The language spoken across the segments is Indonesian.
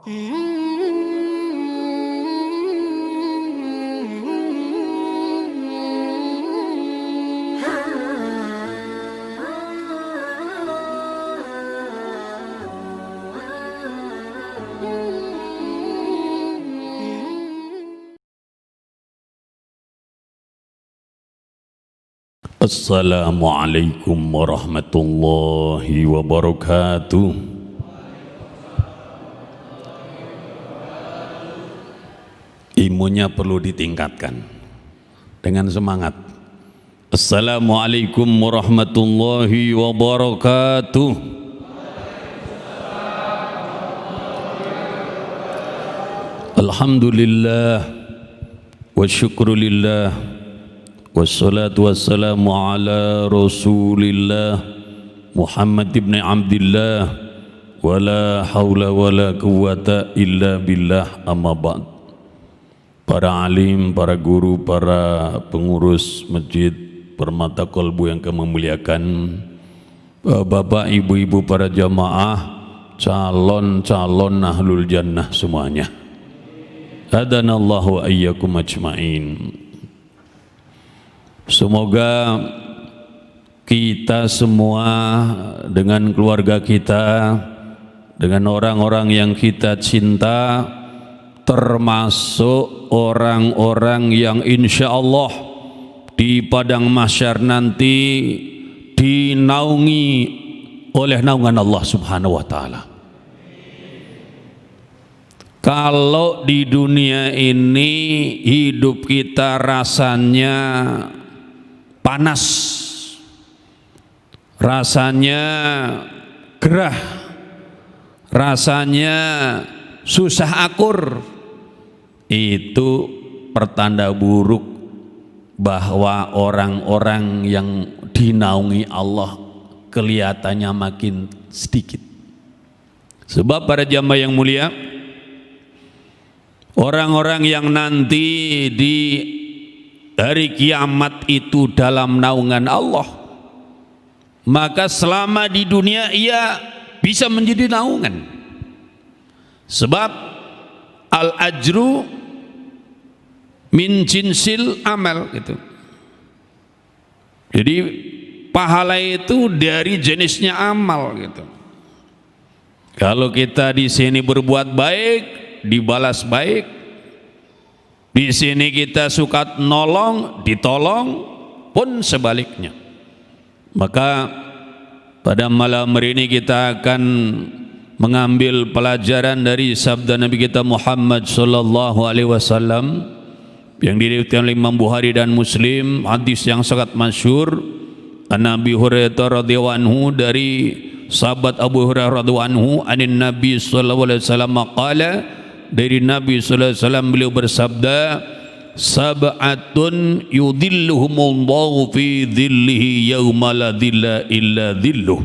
Assalamualaikum warahmatullahi wabarakatuh. Imunnya perlu ditingkatkan dengan semangat. Assalamualaikum warahmatullahi wabarakatuh. Alhamdulillah wa syukrulillah wassalatu wassalamu ala rasulillah Muhammad ibn Abdillah wa la hawla wa la quwwata illa billah, amma ba'd. Para alim, para guru, para pengurus Masjid Permata Kolbu yang kami muliakan, bapak, ibu-ibu, para jamaah, calon-calon ahlul jannah semuanya, hadanallahu wa iyyakum ajma'in. Semoga kita semua dengan keluarga kita, dengan orang-orang yang kita cinta, termasuk orang-orang yang insya Allah di padang mahsyar nanti dinaungi oleh naungan Allah Subhanahu wa Ta'ala. Kalau di dunia ini hidup kita rasanya panas, rasanya gerah, rasanya susah akur, itu pertanda buruk bahwa orang-orang yang dinaungi Allah kelihatannya makin sedikit. Sebab para jamaah yang mulia, orang-orang yang nanti di hari kiamat itu dalam naungan Allah, maka selama di dunia ia bisa menjadi naungan. Sebab al-ajru min jinsil amal gitu. Jadi pahala itu dari jenisnya amal gitu. Kalau kita di sini berbuat baik, dibalas baik. Di sini kita suka nolong, ditolong, pun sebaliknya. Maka pada malam hari ini kita akan mengambil pelajaran dari sabda Nabi kita Muhammad sallallahu alaihi wasallam yang diriwayatkan oleh Imam Bukhari dan Muslim, hadis yang sangat masyhur. Nabi Hurairah radhiyallahu anhu, dari sahabat Abu Hurairah radhiyallahu anhu, anin Nabi sallallahu alaihi wasallam qala, dari Nabi sallallahu alaihi wasallam beliau bersabda, sab'atun yudhilluhumullahu fi dhillihi yauma la dhilla illa dhilluh.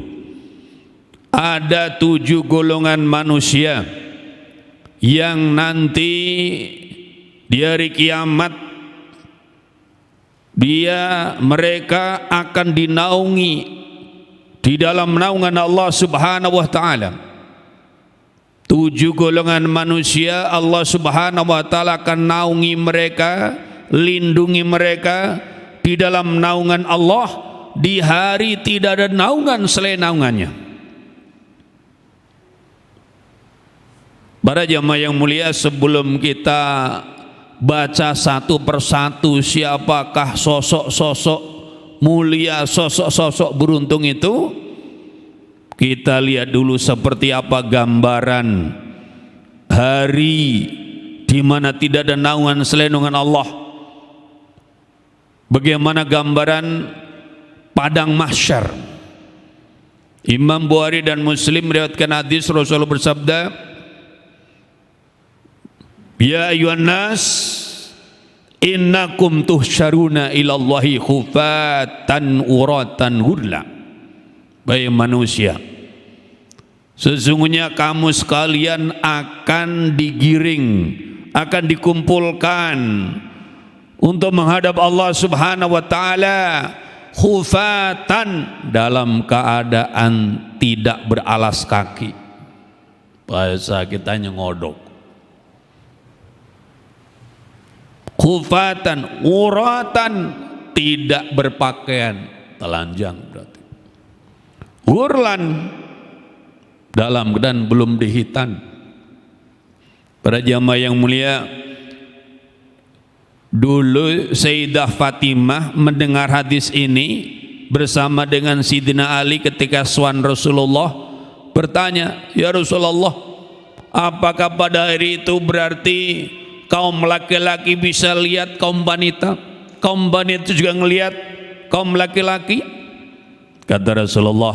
Ada 7 golongan manusia yang nanti di hari kiamat mereka akan dinaungi di dalam naungan Allah Subhanahu wa Ta'ala. 7 golongan manusia Allah Subhanahu wa Ta'ala akan naungi mereka, lindungi mereka di dalam naungan Allah di hari tidak ada naungan selain naungannya. Para jamaah yang mulia, sebelum kita baca satu persatu siapakah sosok-sosok mulia, sosok-sosok beruntung itu, kita lihat dulu seperti apa gambaran hari di mana tidak ada naungan selain naungan Allah. Bagaimana gambaran padang mahsyar. Imam Bukhari dan Muslim meriwayatkan hadis Rasulullah bersabda, ya ayuhan nas innakum tuhsyaruna ilallahi khufatan uratan hurla. Baik manusia, sesungguhnya kamu sekalian akan digiring, akan dikumpulkan untuk menghadap Allah Subhanahu wa Ta'ala khufatan, dalam keadaan tidak beralas kaki. bahasa kita ngodok. Khufatan, uratan, tidak berpakaian, telanjang berarti. Ghurlan, dalam keadaan belum dihitan. Para jamaah yang mulia, dulu Sayyidah Fatimah mendengar hadis ini bersama dengan Sidina Ali ketika swan Rasulullah, bertanya, "Ya Rasulullah, apakah pada hari itu berarti kaum laki-laki bisa lihat kaum wanita? Kaum wanita juga ngelihat kaum laki-laki?" Kata Rasulullah,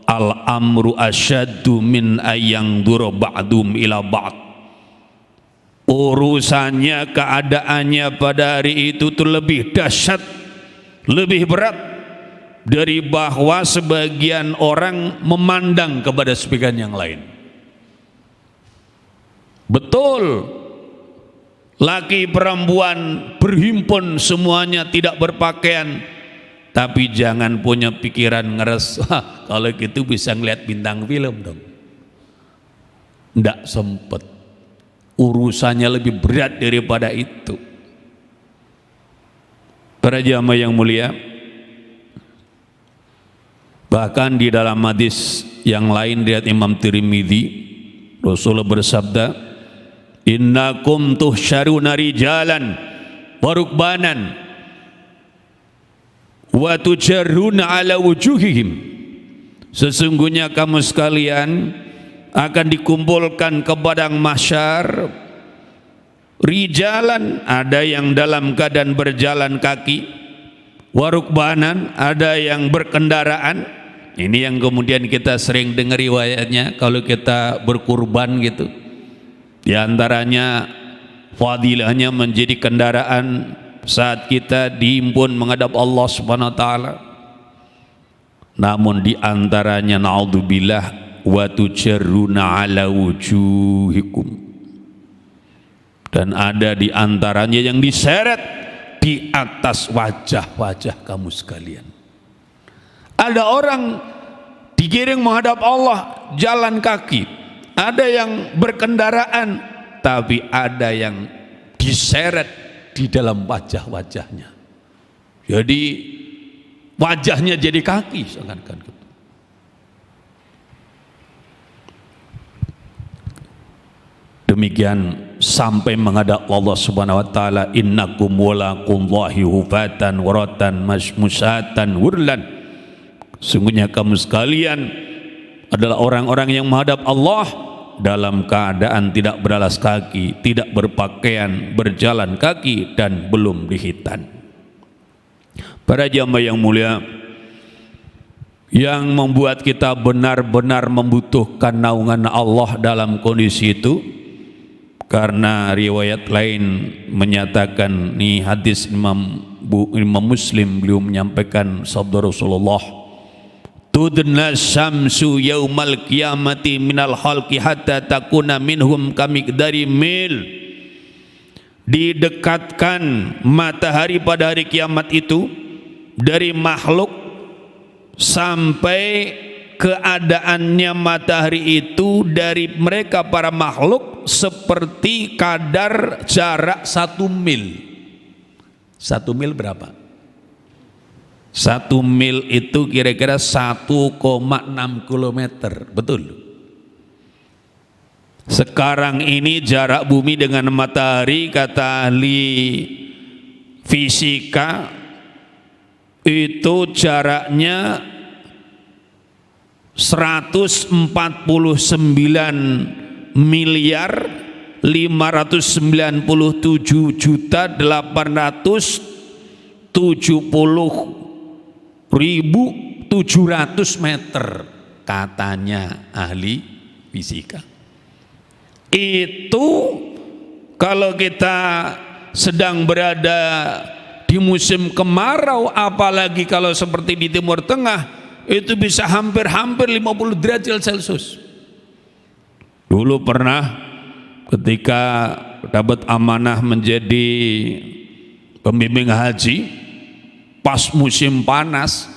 "Al-amru asyaddu min ayang duru ba'dum ila ba'd." Urusannya, keadaannya pada hari itu tuh lebih dahsyat, lebih berat dari bahwa sebagian orang memandang kepada sebagian yang lain. Betul, laki perempuan berhimpun semuanya tidak berpakaian, tapi jangan punya pikiran ngeres, kalau gitu bisa ngeliat bintang film dong. Nggak sempet, urusannya lebih berat daripada itu. Para jamaah yang mulia, bahkan di dalam hadis yang lain riwayat Imam Tirmidzi, Rasulullah bersabda, "Innakum tuhsyaruna rijalan wa rukbanan wa tujarruna ala wujuhihim." Sesungguhnya kamu sekalian akan dikumpulkan ke padang mahsyar, rijalan, ada yang dalam keadaan berjalan kaki, warukbanan, ada yang berkendaraan. Ini yang kemudian kita sering dengar riwayatnya kalau kita berkurban gitu. Di antaranya fadilahnya menjadi kendaraan saat kita dihimpun menghadap Allah Subhanahu wa taala. Namun di antaranya naudzubillah wa tujarruna ala wujuhikum. Dan ada di antaranya yang diseret di atas wajah-wajah kamu sekalian. Ada orang digiring menghadap Allah jalan kaki, ada yang berkendaraan, tapi ada yang diseret di dalam wajah-wajahnya. Jadi wajahnya jadi kaki seakan-akan. Demikian sampai menghadap Allah Subhanahu wa taala, "Innakum walaqullahi hufatan waratan musatan wurlan." Sungguhnya kamu sekalian adalah orang-orang yang menghadap Allah dalam keadaan tidak beralas kaki, tidak berpakaian, berjalan kaki, dan belum dihitan. Para jamaah yang mulia, yang membuat kita benar-benar membutuhkan naungan Allah dalam kondisi itu, karena riwayat lain menyatakan, nih hadis Imam Muslim, beliau menyampaikan sabda Rasulullah, "Tudna syamsu yaumal qiyamati minal khalqi hatta takuna minhum kamiqdari mil." Didekatkan matahari pada hari kiamat itu dari makhluk sampai keadaannya matahari itu dari mereka para makhluk seperti kadar jarak 1 mil. 1 mil berapa? 1 mil itu kira-kira 1,6 kilometer, betul? Sekarang ini jarak bumi dengan matahari, kata ahli fisika, itu jaraknya 149 miliar 597.870.700 meter, katanya ahli fisika. Itu kalau kita sedang berada di musim kemarau, apalagi kalau seperti di Timur Tengah, itu bisa hampir-hampir 50 derajat Celcius. Dulu pernah ketika dapat amanah menjadi pembimbing haji, pas musim panas,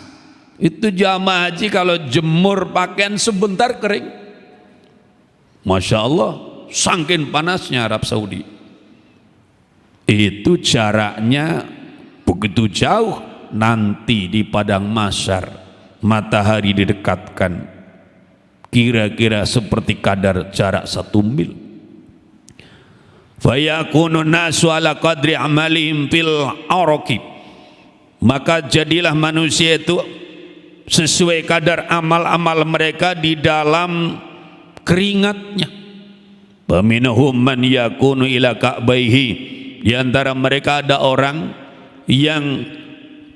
itu jamaah haji kalau jemur pakaian sebentar kering. Masya Allah, saking panasnya Arab Saudi. Itu jaraknya begitu jauh, nanti di padang mahsyar matahari didekatkan kira-kira seperti kadar jarak 1 mil. Fayakunu nasu ala qadri amalihim fil araqib, maka jadilah manusia itu sesuai kadar amal-amal mereka di dalam keringatnya. Faminhum man yakunu ila ka'baihi, di antara mereka ada orang yang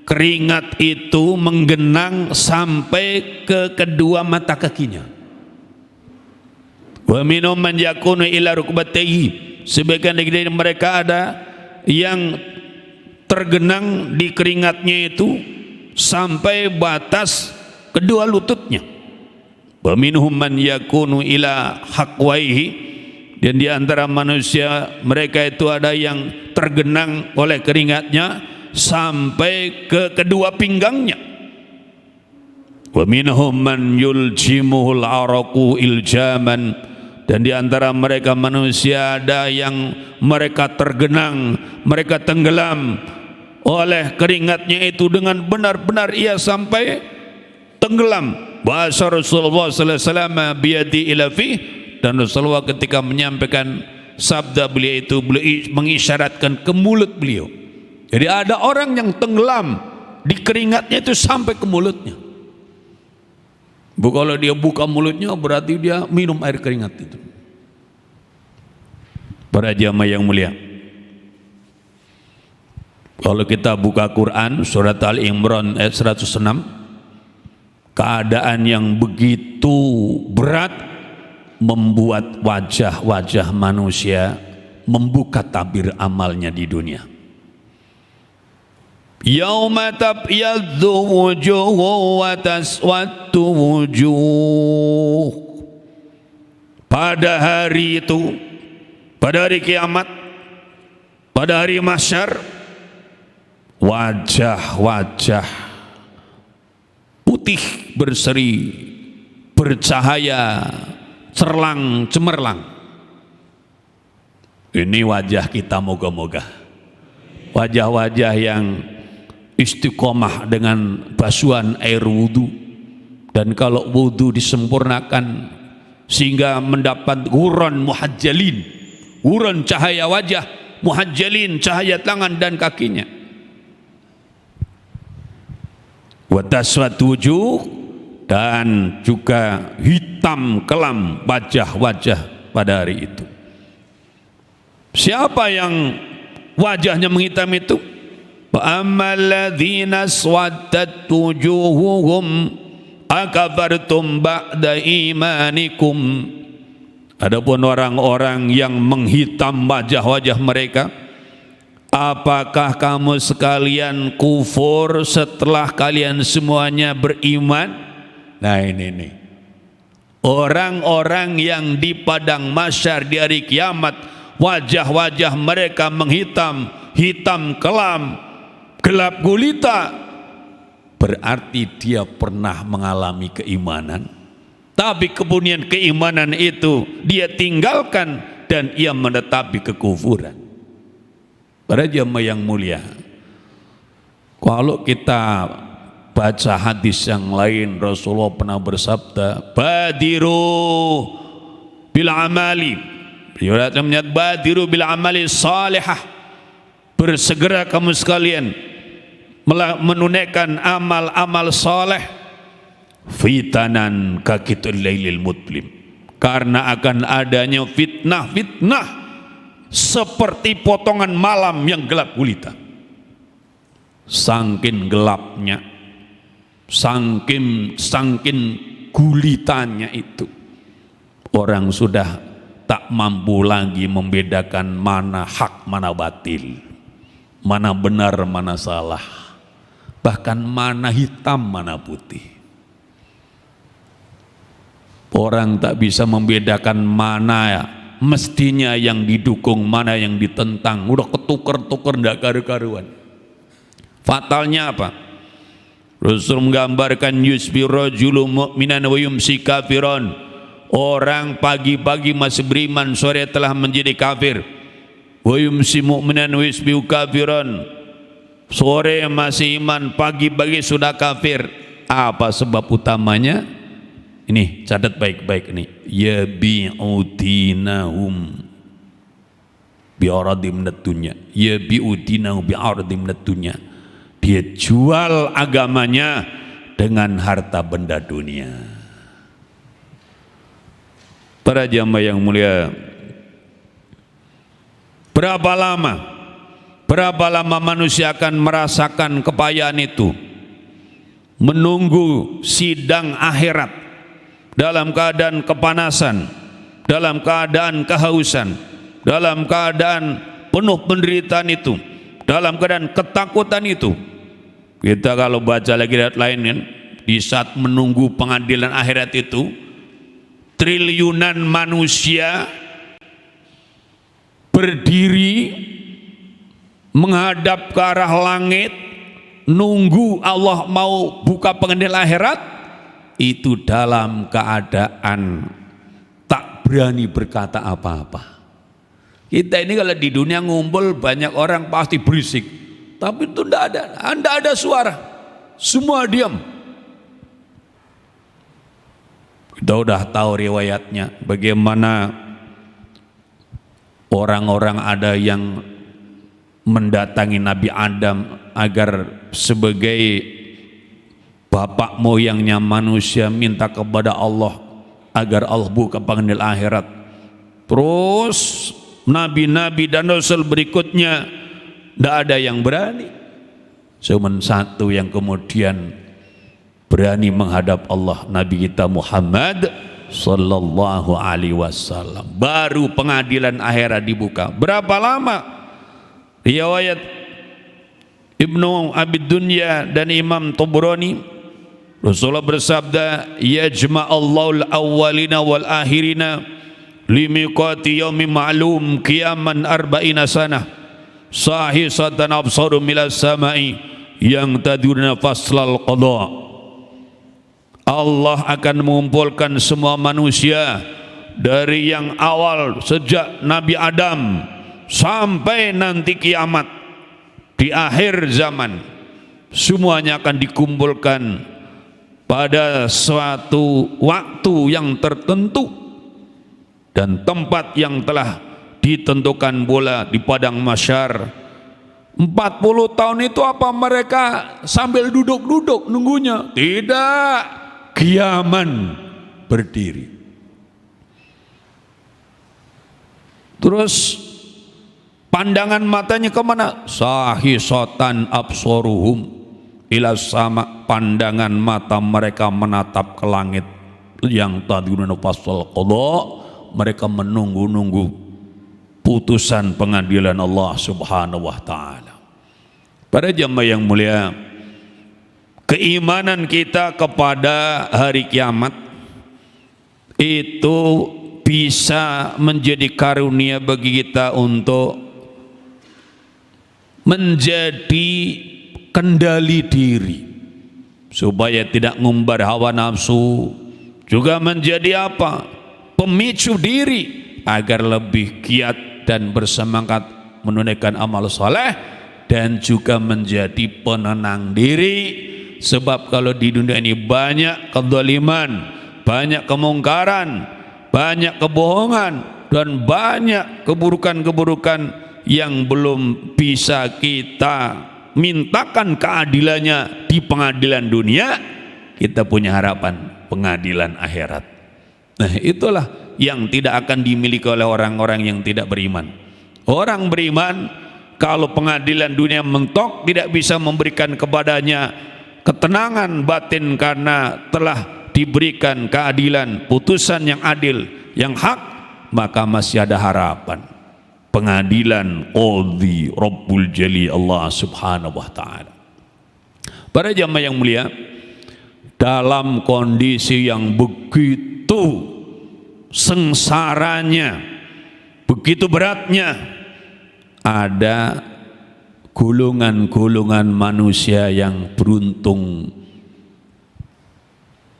keringat itu menggenang sampai ke kedua mata kakinya. Wa minhum man yakunu ila rukbatayhi, sebagian dari mereka ada yang tergenang di keringatnya itu sampai batas kedua lututnya. Wa minhum man yakunu ila haqwaihi, dan di antara manusia mereka itu ada yang tergenang oleh keringatnya sampai ke kedua pinggangnya. Wa minhum man yuljimuhul araqu iljaman, dan di antara mereka manusia ada yang mereka tergenang, mereka tenggelam oleh keringatnya itu dengan benar-benar ia sampai tenggelam. Bahasa Rasulullah sallallahu alaihi wasallam biyadi ila fi, dan Rasulullah ketika menyampaikan sabda beliau itu, beliau mengisyaratkan ke mulut beliau. Jadi ada orang yang tenggelam di keringatnya itu sampai ke mulutnya. Kalau dia buka mulutnya berarti dia minum air keringat itu. Para jamaah yang mulia, kalau kita buka Quran surat Al-Imran ayat 106, keadaan yang begitu berat membuat wajah-wajah manusia membuka tabir amalnya di dunia. Yauma tabyaddu wujuhu wa taswaddu wujuh, pada hari itu, pada hari kiamat, pada hari mahsyar, wajah-wajah putih berseri, bercahaya, cerlang cemerlang. Ini wajah kita, moga-moga wajah-wajah yang istiqomah dengan basuhan air wudhu, dan kalau wudhu disempurnakan sehingga mendapat huron muhajjalin, huron cahaya wajah, muhajjalin cahaya tangan dan kakinya. Wa taswad wujuh, dan juga hitam kelam wajah-wajah pada hari itu. Siapa yang wajahnya menghitam itu? Fa amalladzina swaddat wujuhuhum akabartum ba'da imanikum. Adapun orang-orang yang menghitam wajah-wajah mereka, apakah kamu sekalian kufur setelah kalian semuanya beriman? Nah ini orang-orang yang di padang mahsyar di hari kiamat wajah-wajah mereka menghitam, hitam kelam, gelap gulita, berarti dia pernah mengalami keimanan, tapi kemudian keimanan itu dia tinggalkan dan ia menetapi kekufuran. Para jamaah yang mulia, kalau kita baca hadis yang lain, Rasulullah pernah bersabda, badiru bil amali, badiru bil amali salihah, bersegera kamu sekalian menunaikan amal-amal saleh, fitanan kakitul lailil mudlim, karena akan adanya fitnah-fitnah seperti potongan malam yang gelap gulita. Sangkin gelapnya, sangkin gulitanya itu, orang sudah tak mampu lagi membedakan mana hak mana batil, mana benar mana salah, bahkan mana hitam mana putih. Orang tak bisa membedakan mana mestinya yang didukung, mana yang ditentang. Udah ketuker-tuker ndak karu-karuan. Fatalnya apa? Rasul menggambarkan yusbi rajulu mu'minan wa yumsi kafiran orang pagi-pagi masih beriman, sore telah menjadi kafir. Wa yumsi mu'minan wa yusbihu kafiran. Sore masih iman, pagi-pagi sudah kafir. Apa sebab utamanya? Ini catat baik-baik nih. Yabi'udinahum bi'aradim minad dunya. Yabi'udinahum bi'aradim minad dunya. Dia jual agamanya dengan harta benda dunia. Para jamaah yang mulia, berapa lama manusia akan merasakan kepayahan itu? Menunggu sidang akhirat dalam keadaan kepanasan, dalam keadaan kehausan, dalam keadaan penuh penderitaan itu, dalam keadaan ketakutan itu. Kita kalau baca lagi ayat lain kan, di saat menunggu pengadilan akhirat itu, triliunan manusia berdiri menghadap ke arah langit, nunggu Allah mau buka pengadilan akhirat, itu dalam keadaan tak berani berkata apa-apa. Kita ini kalau di dunia ngumpul banyak orang pasti berisik, tapi itu tidak ada suara, semua diam. Kita udah tahu riwayatnya bagaimana orang-orang ada yang mendatangi Nabi Adam agar sebagai bapak moyangnya manusia minta kepada Allah agar Allah buka pengadilan akhirat. Terus nabi-nabi dan rasul berikutnya tidak ada yang berani, cuman satu yang kemudian berani menghadap Allah, Nabi kita Muhammad sallallahu alaihi wasallam. Baru pengadilan akhirat dibuka. Berapa lama? Riwayat Ibnu Abi Dunya dan Imam Tabrani, Rasulullah bersabda, yajma'allahu al-awwalina wal akhirina limiqati yaumin ma'lum qiyaman arba'ina sanah sahisatan absaru milas sama'i yang tadurna faslal qadha. Allah akan mengumpulkan semua manusia dari yang awal sejak Nabi Adam sampai nanti kiamat di akhir zaman. Semuanya akan dikumpulkan pada suatu waktu yang tertentu dan tempat yang telah ditentukan pula di padang mahsyar. 40 tahun itu apa mereka sambil duduk-duduk nunggunya? Tidak, kiaman berdiri. Terus pandangan matanya kemana? Sahisatan absoruhum ila sama, pandangan mata mereka menatap ke langit. Yang taduruna fasal qadha, mereka menunggu-nunggu putusan pengadilan Allah Subhanahu wa taala. Para jamaah yang mulia, keimanan kita kepada hari kiamat itu bisa menjadi karunia bagi kita untuk menjadi kendali diri supaya tidak ngumbar hawa nafsu, juga menjadi apa? Pemicu diri agar lebih giat dan bersemangat menunaikan amal soleh, dan juga menjadi penenang diri. Sebab kalau di dunia ini banyak kezaliman, banyak kemungkaran, banyak kebohongan, dan banyak keburukan-keburukan yang belum bisa kita mintakan keadilannya di pengadilan dunia, kita punya harapan pengadilan akhirat. Nah, itulah yang tidak akan dimiliki oleh orang-orang yang tidak beriman. Orang beriman kalau pengadilan dunia mentok tidak bisa memberikan kepadanya ketenangan batin karena telah diberikan keadilan, putusan yang adil, yang hak, maka masih ada harapan pengadilan qadhi Rabbul Jali Allah Subhanahu wa taala. Para jamaah yang mulia, dalam kondisi yang begitu sengsaranya, begitu beratnya, ada golongan-golongan manusia yang beruntung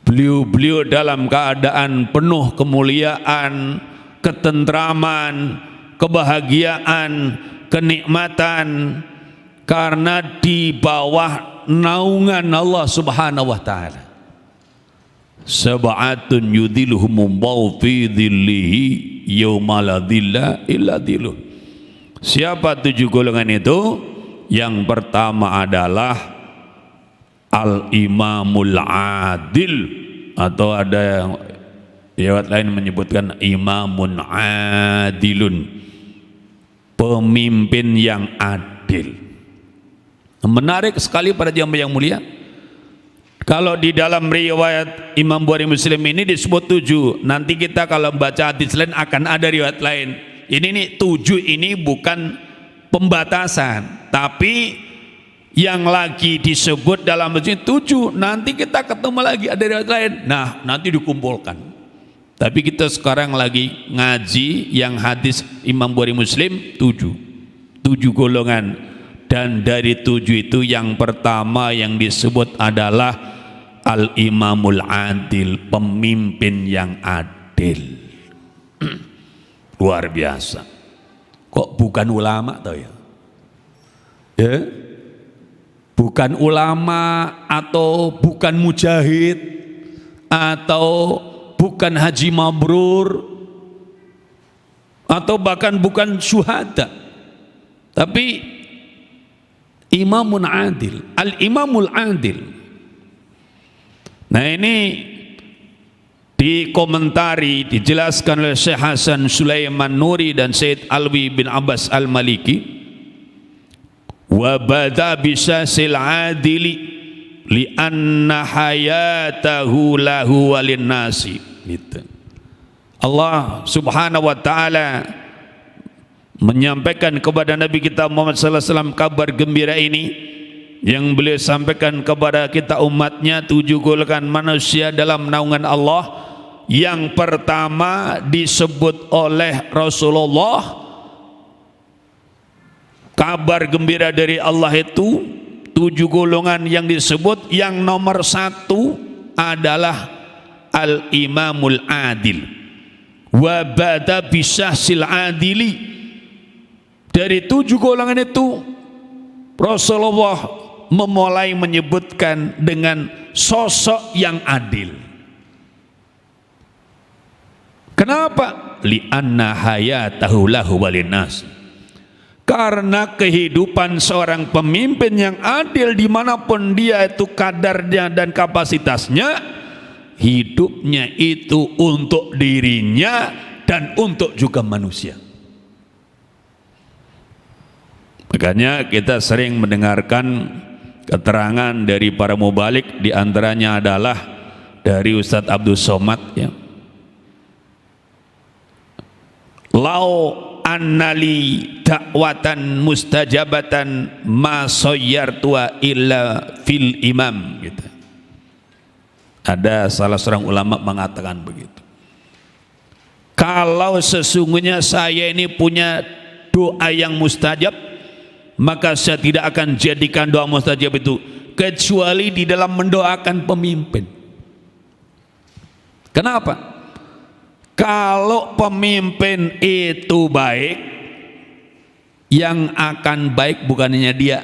Beliau-beliau dalam keadaan penuh kemuliaan, ketentraman, kebahagiaan, kenikmatan, karena di bawah naungan Allah Subhanahu wa taala. Sab'atun yudhilluhumullahu fi dhillihi yauma la dhilla illa dhilluh. Siapa 7 golongan itu? Yang pertama adalah Al-Imamul Adil, atau ada yang riwayat lain menyebutkan Imamun Adilun, pemimpin yang adil. Menarik sekali para jamaah yang mulia, kalau di dalam riwayat Imam Bukhari Muslim ini disebut 7, nanti kita kalau baca hadis lain akan ada riwayat lain. Ini nih 7 ini bukan pembatasan, tapi yang lagi disebut dalam masjid 7, nanti kita ketemu lagi ada riwayat lain. Nah, nanti dikumpulkan. Tapi kita sekarang lagi ngaji yang hadis Imam Bukhari Muslim 7 golongan, dan dari 7 itu yang pertama yang disebut adalah Al-Imamul Adil, pemimpin yang adil. Luar biasa. Kok bukan ulama tau ya? Ya? Bukan ulama, atau bukan mujahid, atau bukan haji mabrur, atau bahkan bukan syuhada, tapi Imamun Adil, Al-Imamul Adil. Nah, ini dikomentari, dijelaskan oleh Syekh Hasan Sulaiman Nuri dan Syed Alwi bin Abbas Al-Maliki. Wa bada bisasil adili li anna hayatahu lahu walin nasi. Gitu. Allah Subhanahu wa taala menyampaikan kepada Nabi kita Muhammad sallallahu alaihi wasallam kabar gembira ini, yang beliau sampaikan kepada kita umatnya 7 golongan manusia dalam naungan Allah. Yang pertama disebut oleh Rasulullah, kabar gembira dari Allah itu 7 golongan yang disebut. Yang nomor 1 adalah Al-Imamul Adil. Wa bada bisahsil adili. Dari 7 golongan itu Rasulullah memulai menyebutkan dengan sosok yang adil. Kenapa? Li'anna hayatahu lahu walinnas. Karena kehidupan seorang pemimpin yang adil dimanapun dia itu kadarnya dan kapasitasnya, hidupnya itu untuk dirinya dan untuk juga manusia. Makanya kita sering mendengarkan keterangan dari para mubalik, diantaranya adalah dari Ustadz Abdul Somad ya. Lau annali dakwatan mustajabatan ma sayyartuha illa fil imam gitu. Ada salah seorang ulama mengatakan begitu. Kalau sesungguhnya saya ini punya doa yang mustajab, maka saya tidak akan jadikan doa mustajab itu kecuali di dalam mendoakan pemimpin. Kenapa? Kalau pemimpin itu baik, yang akan baik bukan hanya dia,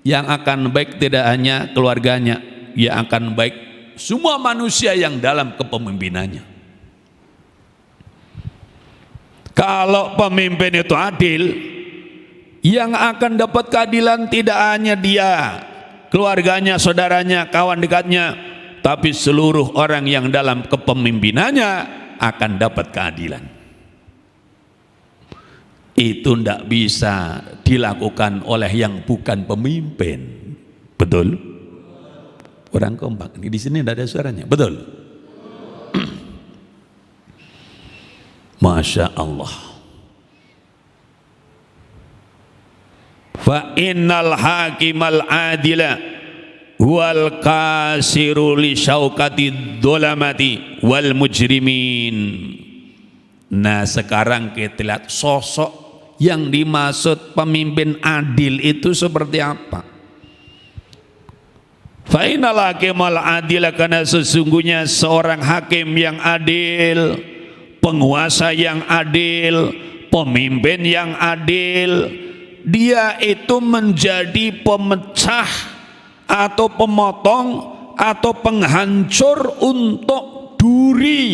yang akan baik tidak hanya keluarganya, yang akan baik semua manusia yang dalam kepemimpinannya. Kalau pemimpin itu adil, yang akan dapat keadilan tidak hanya dia, keluarganya, saudaranya, kawan dekatnya, tapi seluruh orang yang dalam kepemimpinannya akan dapat keadilan. Itu tidak bisa dilakukan oleh yang bukan pemimpin. Betul? Orang kompak. Di sini tidak ada suaranya. Betul? Masya Allah. Fa innal hakimal adila wal kasiru li syaukati dolamati wal mujrimin. Nah, sekarang kita lihat sosok yang dimaksud pemimpin adil itu seperti apa. Fa innal hakimal adil, karena sesungguhnya seorang hakim yang adil, penguasa yang adil, pemimpin yang adil, dia itu menjadi pemecah atau pemotong atau penghancur untuk duri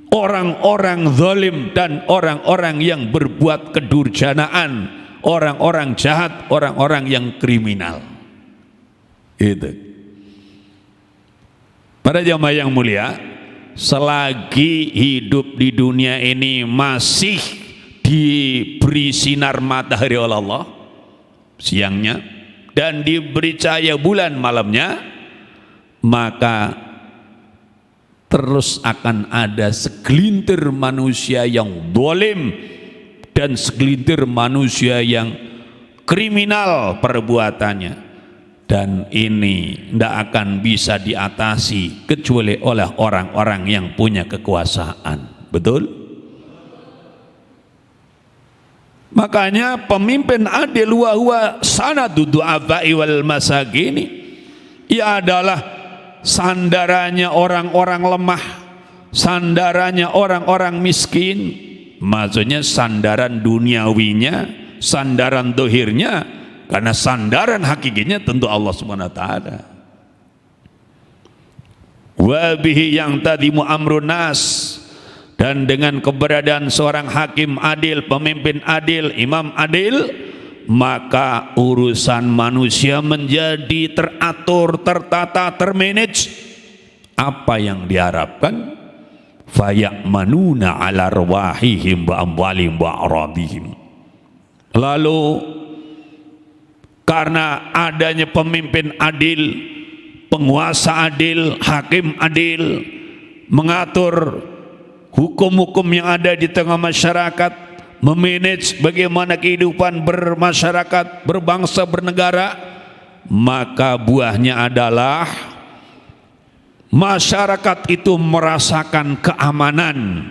orang-orang zalim dan orang-orang yang berbuat kedurjanaan, orang-orang jahat, orang-orang yang kriminal. Itu. Para jamaah yang mulia, selagi hidup di dunia ini masih diberi sinar matahari oleh Allah siangnya dan diberi cahaya bulan malamnya, maka terus akan ada segelintir manusia yang zalim dan segelintir manusia yang kriminal perbuatannya. Dan ini tidak akan bisa diatasi kecuali oleh orang-orang yang punya kekuasaan. Betul? Makanya pemimpin adil wa huwa sanadu du'afa'i wal masakini, ia adalah sandarannya orang-orang lemah, sandarannya orang-orang miskin. Maksudnya sandaran duniawinya, sandaran dohirnya, karena sandaran hakikinya tentu Allah Subhanahu wa taala. Wa bihi yang tadimu amrun nas, dan dengan keberadaan seorang hakim adil, pemimpin adil, imam adil, maka urusan manusia menjadi teratur, tertata, termanage. Apa yang diharapkan? Faya'manuna ala arwahihim wa amwalihim wa aradihim. Lalu karena adanya pemimpin adil, penguasa adil, hakim adil, mengatur hukum-hukum yang ada di tengah masyarakat, memanage bagaimana kehidupan bermasyarakat, berbangsa, bernegara, maka buahnya adalah masyarakat itu merasakan keamanan,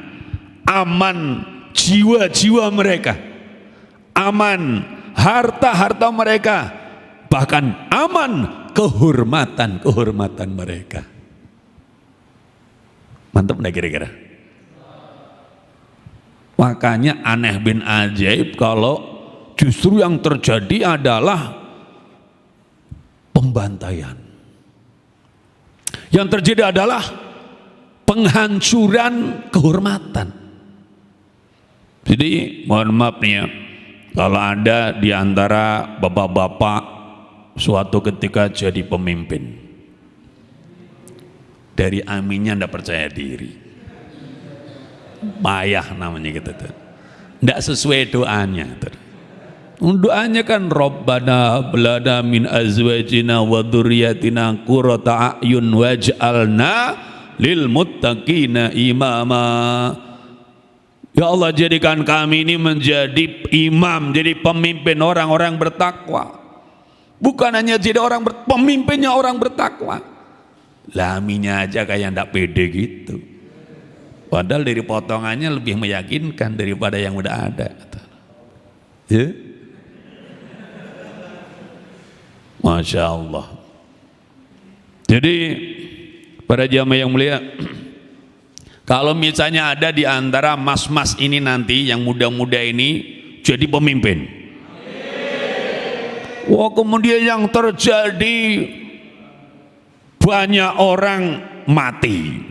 aman jiwa-jiwa mereka, aman harta-harta mereka, bahkan aman kehormatan mereka. Mantap enggak kira-kira? Makanya aneh bin ajaib kalau justru yang terjadi adalah pembantaian. Yang terjadi adalah penghancuran kehormatan. Jadi mohon maaf nih ya, kalau ada di antara bapak-bapak suatu ketika jadi pemimpin, dari aminnya ndak percaya diri, payah namanya gitu tuh, ndak sesuai doanya tuh. Doanya kan Rabbana belana min azwajina wa dzurriyyatina qurrata a'yun waj'alna lil muttaqina imama. Ya Allah, jadikan kami ini menjadi imam, jadi pemimpin orang-orang bertakwa. Bukan hanya jadi pemimpinnya orang bertakwa. Laminya aja kayak ndak pede gitu. Padahal dari potongannya lebih meyakinkan daripada yang udah ada. Ya? Masya Allah. Jadi para jamaah yang mulia, kalau misalnya ada di antara mas-mas ini nanti yang muda-muda ini jadi pemimpin, wah kemudian yang terjadi banyak orang mati,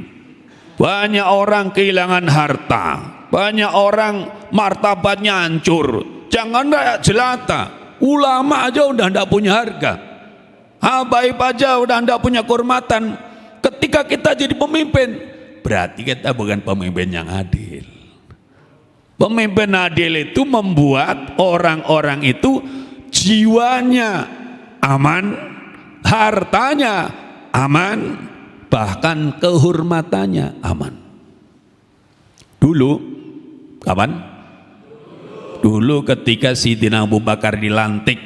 banyak orang kehilangan harta, banyak orang martabatnya hancur. Jangan jelata, ulama aja udah ndak punya harga, habaib aja udah ndak punya kehormatan. Ketika kita jadi pemimpin, berarti kita bukan pemimpin yang adil. Pemimpin adil itu membuat orang-orang itu jiwanya aman, hartanya aman, bahkan kehormatannya aman. Dulu, kapan? Dulu ketika Sayyidina Abu Bakar dilantik,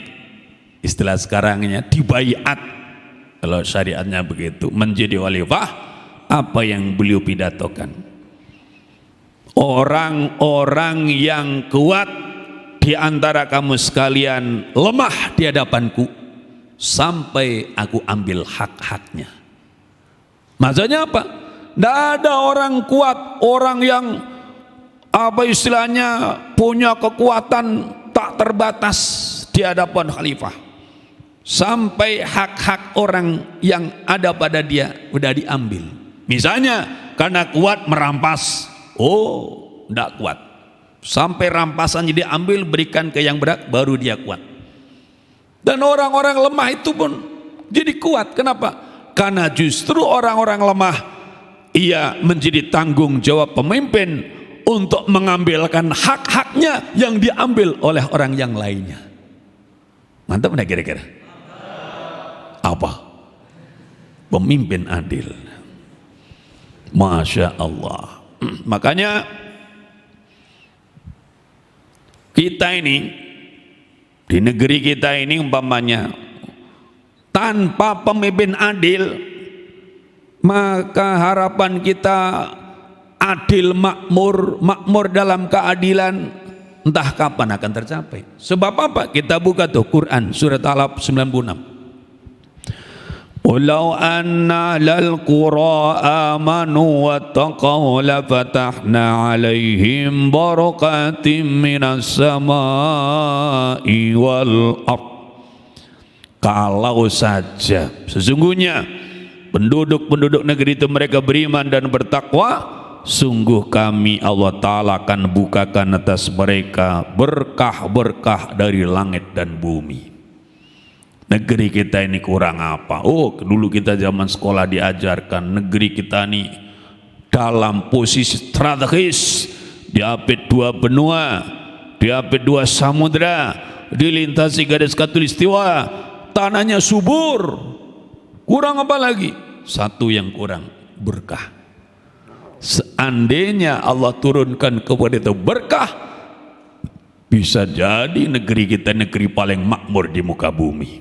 istilah sekarangnya dibaiat, kalau syariatnya begitu, menjadi khalifah, apa yang beliau pidatokan? Orang-orang yang kuat di antara kamu sekalian lemah di hadapanku. sampai aku ambil hak-haknya. Maksudnya apa? Tidak ada orang kuat, orang yang apa istilahnya punya kekuatan tak terbatas di hadapan khalifah, sampai hak-hak orang yang ada pada dia udah diambil. Misalnya karena kuat merampas, oh tidak kuat, sampai rampasannya diambil, berikan ke yang berat, baru dia kuat. Dan orang-orang lemah itu pun jadi kuat. Kenapa? Karena justru orang-orang lemah, ia menjadi tanggung jawab pemimpin untuk mengambilkan hak-haknya yang diambil oleh orang yang lainnya. Mantap enggak kira-kira? Apa? Pemimpin adil. Masya Allah. Makanya kita ini di negeri kita ini umpamanya tanpa pemimpin adil, maka harapan kita adil, makmur dalam keadilan entah kapan akan tercapai. Sebab apa? Kita buka tuh Quran surat Al-Alaq 96. Walau anna lal qura amanu wattaqaw la fatahna alaihim barakatim minas samai wal ardh. Kalau saja sesungguhnya penduduk negeri itu mereka beriman dan bertakwa, sungguh kami Allah Ta'ala akan bukakan atas mereka berkah-berkah dari langit dan bumi. Negeri kita ini kurang apa? Oh, dulu kita zaman sekolah diajarkan negeri kita ini dalam posisi strategis, diapit dua benua, diapit dua samudra, dilintasi garis khatulistiwa, tanahnya subur. Kurang apa lagi? Satu yang kurang, berkah. Seandainya Allah turunkan kepada itu berkah, bisa jadi negeri kita negeri paling makmur di muka bumi.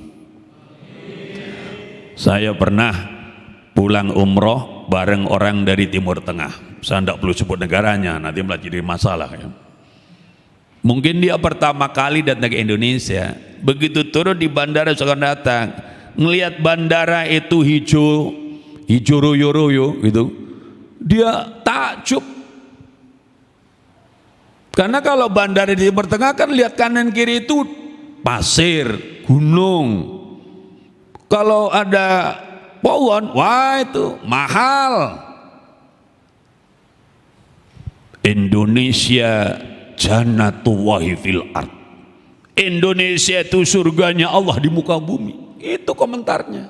Saya pernah pulang umroh bareng orang dari Timur Tengah. Saya tidak perlu sebut negaranya, nanti malah jadi masalah ya. Mungkin dia pertama kali datang ke Indonesia, begitu turun di bandara sekarang datang, ngelihat bandara itu hijau royo gitu, dia takjub. Karena kalau bandara di Timur Tengah kan lihat kanan kiri itu pasir, gunung. Kalau ada pohon, wah itu mahal. Indonesia jannatullahi fil ard. Indonesia itu surganya Allah di muka bumi. Itu komentarnya.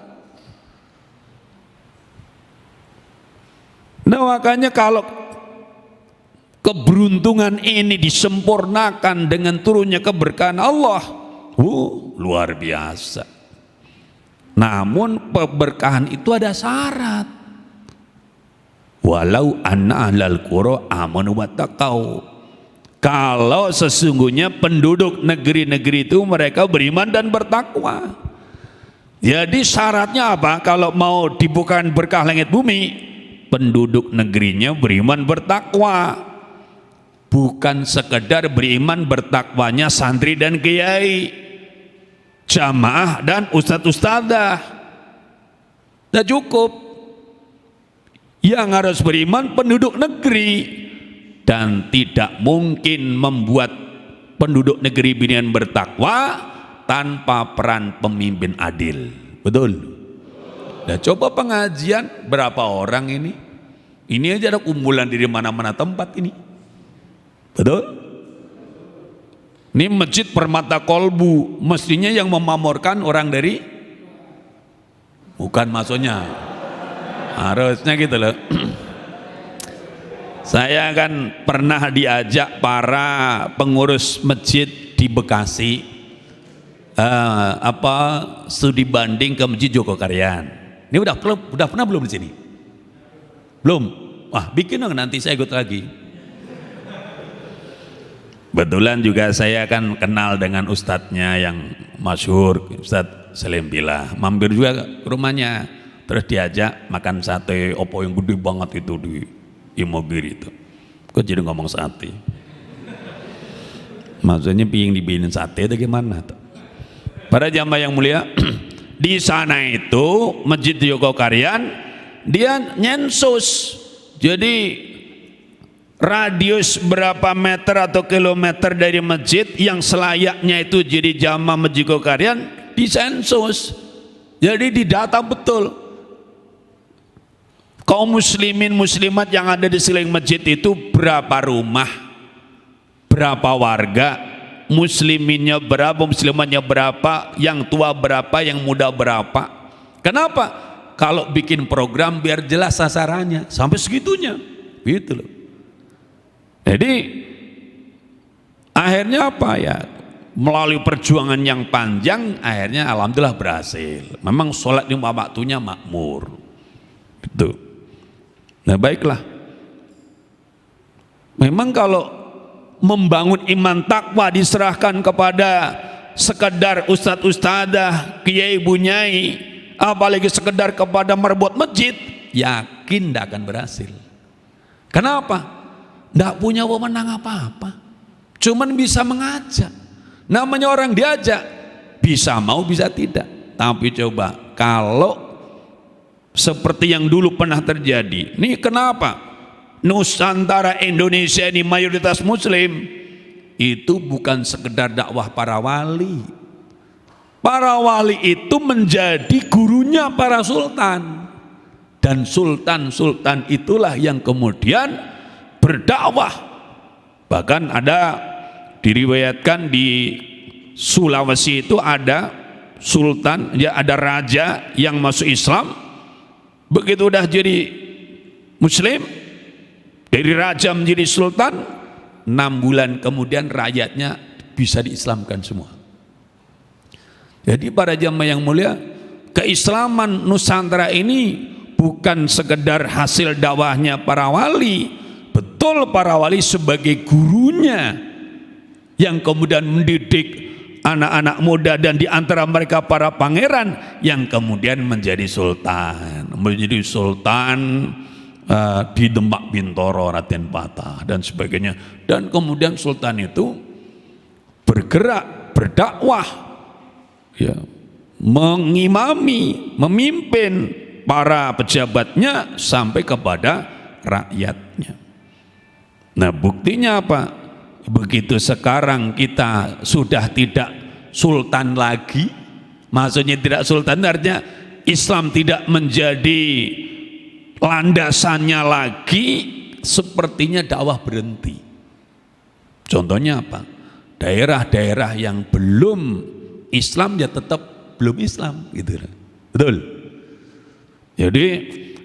Nah makanya kalau keberuntungan ini disempurnakan dengan turunnya keberkahan Allah, luar biasa. Namun keberkahan itu ada syarat. Walau anna ahlal qura amanu wattaqau. Kalau sesungguhnya penduduk negeri-negeri itu mereka beriman dan bertakwa. Jadi syaratnya apa? Kalau mau dibukakan berkah langit bumi, penduduk negerinya beriman bertakwa. Bukan sekedar beriman bertakwanya santri dan kiai, jamaah dan ustadz-ustadzah. Tidak cukup. Yang harus beriman penduduk negeri. Dan tidak mungkin membuat penduduk negeri beriman bertakwa tanpa peran pemimpin adil. Betul? Nah coba pengajian berapa orang ini? Ini aja ada kumpulan dari mana-mana tempat ini. Betul? Ini masjid Permata Kolbu, mestinya yang memamorkan orang dari, bukan maksudnya, harusnya gitu loh. Saya kan pernah diajak para pengurus masjid di Bekasi studi banding ke Masjid Jogokarian. Ini udah pernah belum di sini? Belum? Wah, bikin dong, nanti saya ikut lagi. Kebetulan juga saya kan kenal dengan ustadznya yang masyhur, Ustadz Salim Billah. Mampir juga ke rumahnya, terus diajak makan sate opo yang gede banget itu di Imogiri itu. Kok jadi ngomong sate? Maksudnya pingin dibinin sate itu gimana? Para jamaah yang mulia, Di sana itu Masjid Jogokarian dia nyensus. Jadi radius berapa meter atau kilometer dari masjid yang selayaknya itu jadi jamaah Masjid Jogokarian disensus. Jadi didata betul. Kaum muslimin muslimat yang ada di sekeliling masjid itu berapa rumah, berapa warga, musliminnya berapa, muslimatnya berapa, yang tua berapa, yang muda berapa. Kenapa? Kalau bikin program biar jelas sasarannya sampai segitunya, gitu loh. Jadi akhirnya apa ya? Melalui perjuangan yang panjang, akhirnya alhamdulillah berhasil. Memang sholat lima waktunya makmur, gitu. Nah baiklah. Memang kalau membangun iman takwa diserahkan kepada sekedar ustadz ustadzah, kiai bunyai, apalagi sekedar kepada merebut masjid, yakin tidak akan berhasil. Kenapa? Tidak punya wewenang apa-apa, cuman bisa mengajak. Namanya orang diajak, bisa mau bisa tidak. Tapi coba kalau seperti yang dulu pernah terjadi, ini kenapa Nusantara Indonesia ini mayoritas muslim, itu bukan sekedar dakwah para wali. Para wali itu menjadi gurunya para sultan, dan sultan-sultan itulah yang kemudian berdakwah. Bahkan ada diriwayatkan di Sulawesi itu ada sultan, ya ada raja yang masuk Islam. Begitu udah jadi muslim, dari raja menjadi sultan, 6 bulan kemudian rakyatnya bisa diislamkan semua. Jadi para jamaah yang mulia, keislaman Nusantara ini bukan sekedar hasil dakwahnya para wali. Betul, para wali sebagai gurunya yang kemudian mendidik anak-anak muda, dan di antara mereka para pangeran yang kemudian menjadi sultan di Demak Bintoro, Raden Patah dan sebagainya. Dan kemudian sultan itu bergerak berdakwah, ya, mengimami, memimpin para pejabatnya sampai kepada rakyatnya. Nah buktinya apa? Begitu sekarang kita sudah tidak sultan lagi, maksudnya tidak sultan artinya Islam tidak menjadi landasannya lagi, sepertinya dakwah berhenti. Contohnya apa? Daerah-daerah yang belum Islam ya tetap belum Islam, gitu. Betul. Jadi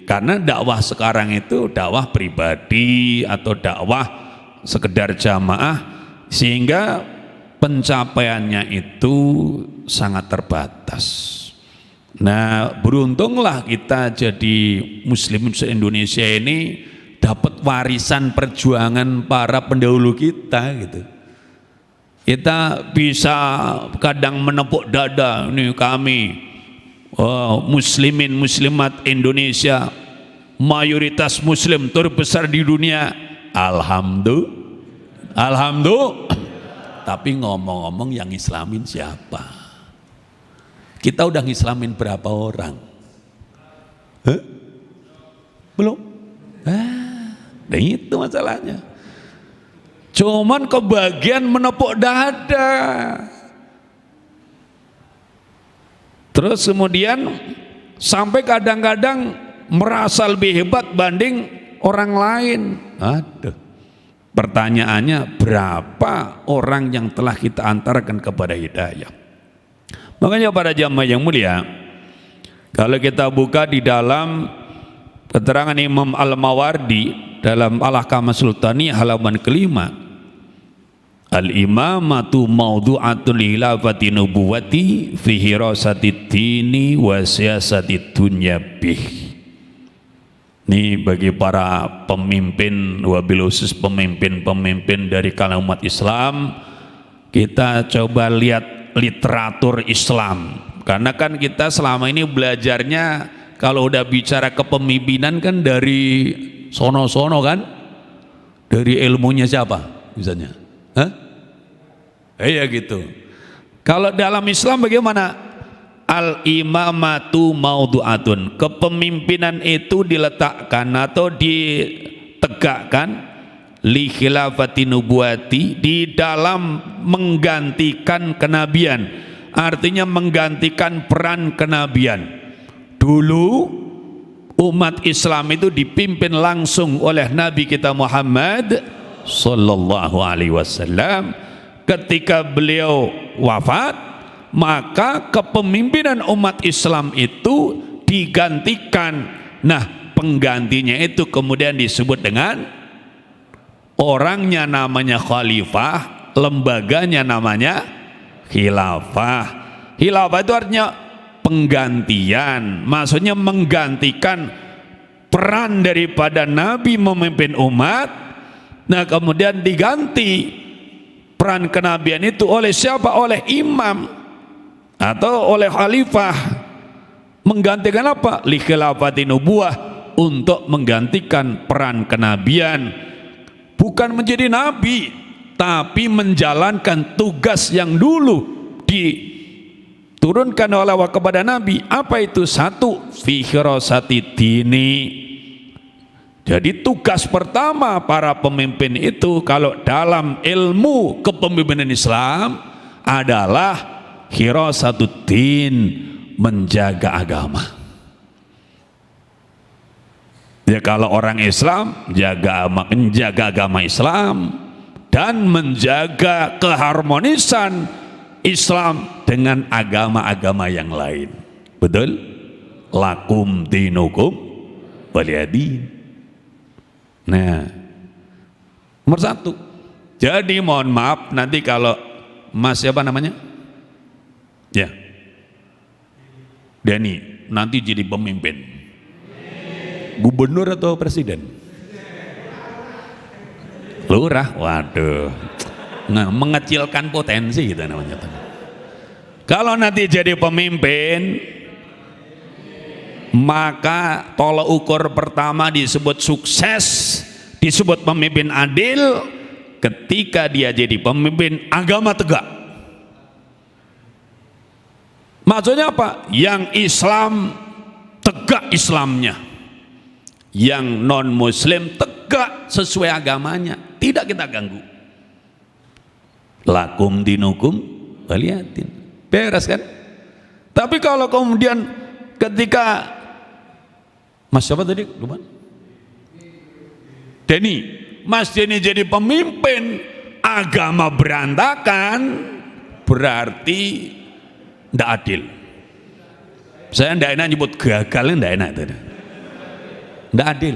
karena dakwah sekarang itu dakwah pribadi atau dakwah sekedar jamaah, sehingga pencapaiannya itu sangat terbatas. Nah beruntunglah kita jadi muslim se-Indonesia ini dapat warisan perjuangan para pendahulu kita, gitu. Kita bisa kadang menepuk dada, ini kami muslimin muslimat Indonesia, mayoritas muslim terbesar di dunia. Alhamdulillah. Tapi ngomong-ngomong yang islamin siapa? Kita udah ngislamin berapa orang? Belum? Nah itu masalahnya. Cuman kebagian menepuk dada. Terus kemudian sampai kadang-kadang merasa lebih hebat banding orang lain. Aduh. Pertanyaannya, berapa orang yang telah kita antarkan kepada hidayah? Makanya para jamaah yang mulia, kalau kita buka di dalam keterangan Imam Al-Mawardi dalam Al-Ahkam Sultani halaman kelima, al-imamatu mawdu'atul khilafati nubuwati fi hirasatid dini wa siyasatid dunya bih. Ini bagi para pemimpin, wabil khusus pemimpin-pemimpin dari kalangan umat Islam, kita coba lihat literatur Islam. Karena kan kita selama ini belajarnya kalau udah bicara kepemimpinan kan dari sono-sono kan, dari ilmunya siapa misalnya? Iya gitu. Kalau dalam Islam bagaimana? al-imamatu maudu'atun, kepemimpinan itu diletakkan atau ditegakkan li khilafati nubuwati, di dalam menggantikan kenabian, artinya menggantikan peran kenabian. Dulu umat Islam itu dipimpin langsung oleh Nabi kita Muhammad sallallahu alaihi wasallam. Ketika beliau wafat, maka kepemimpinan umat Islam itu digantikan. Nah, penggantinya itu kemudian disebut dengan, orangnya namanya khalifah, lembaganya namanya khilafah. Khilafah itu artinya penggantian, maksudnya menggantikan peran daripada Nabi memimpin umat. Nah, kemudian diganti peran kenabian itu oleh siapa? Oleh imam atau oleh khalifah. Menggantikan apa? Li khilafati nubuwah, untuk menggantikan peran kenabian. Bukan menjadi nabi, tapi menjalankan tugas yang dulu diturunkan oleh Allah kepada nabi. Apa itu? Satu, fi khirasati dini. Jadi tugas pertama para pemimpin itu kalau dalam ilmu kepemimpinan Islam adalah khirasatuddin, menjaga agama. Ya, kalau orang Islam menjaga agama Islam dan menjaga keharmonisan Islam dengan agama-agama yang lain. Betul? Lakum dinukum waliyadin. Nah, nomor satu. Jadi mohon maaf nanti kalau Mas siapa namanya? Ya, Dani nanti jadi pemimpin, gubernur atau presiden? Lurah, waduh, nah, mengecilkan potensi gitu namanya. Kalau nanti jadi pemimpin, maka tolak ukur pertama disebut sukses, disebut pemimpin adil, ketika dia jadi pemimpin agama tegak. Maksudnya apa? Yang Islam tegak Islamnya, yang non Muslim tegak sesuai agamanya, tidak kita ganggu. Lakum dinukum waliyadin, beres kan? Tapi kalau kemudian ketika Mas siapa tadi? Lupa. Denny, Mas Denny jadi pemimpin, agama berantakan, berarti tidak adil. Saya tidak enak nyebut gagalnya, tidak enak itu. Tidak adil.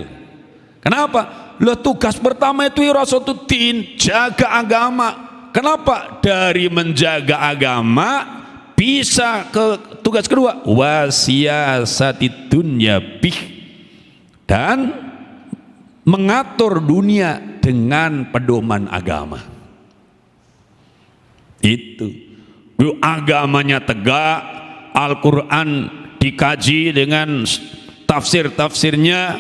Kenapa? Loh, tugas pertama itu irasatuddin, jaga agama. Kenapa? Dari menjaga agama bisa ke tugas kedua, wasiyasatid dunya bih, dan mengatur dunia dengan pedoman agama. Itu agamanya tegak, Al-Quran dikaji dengan tafsir-tafsirnya,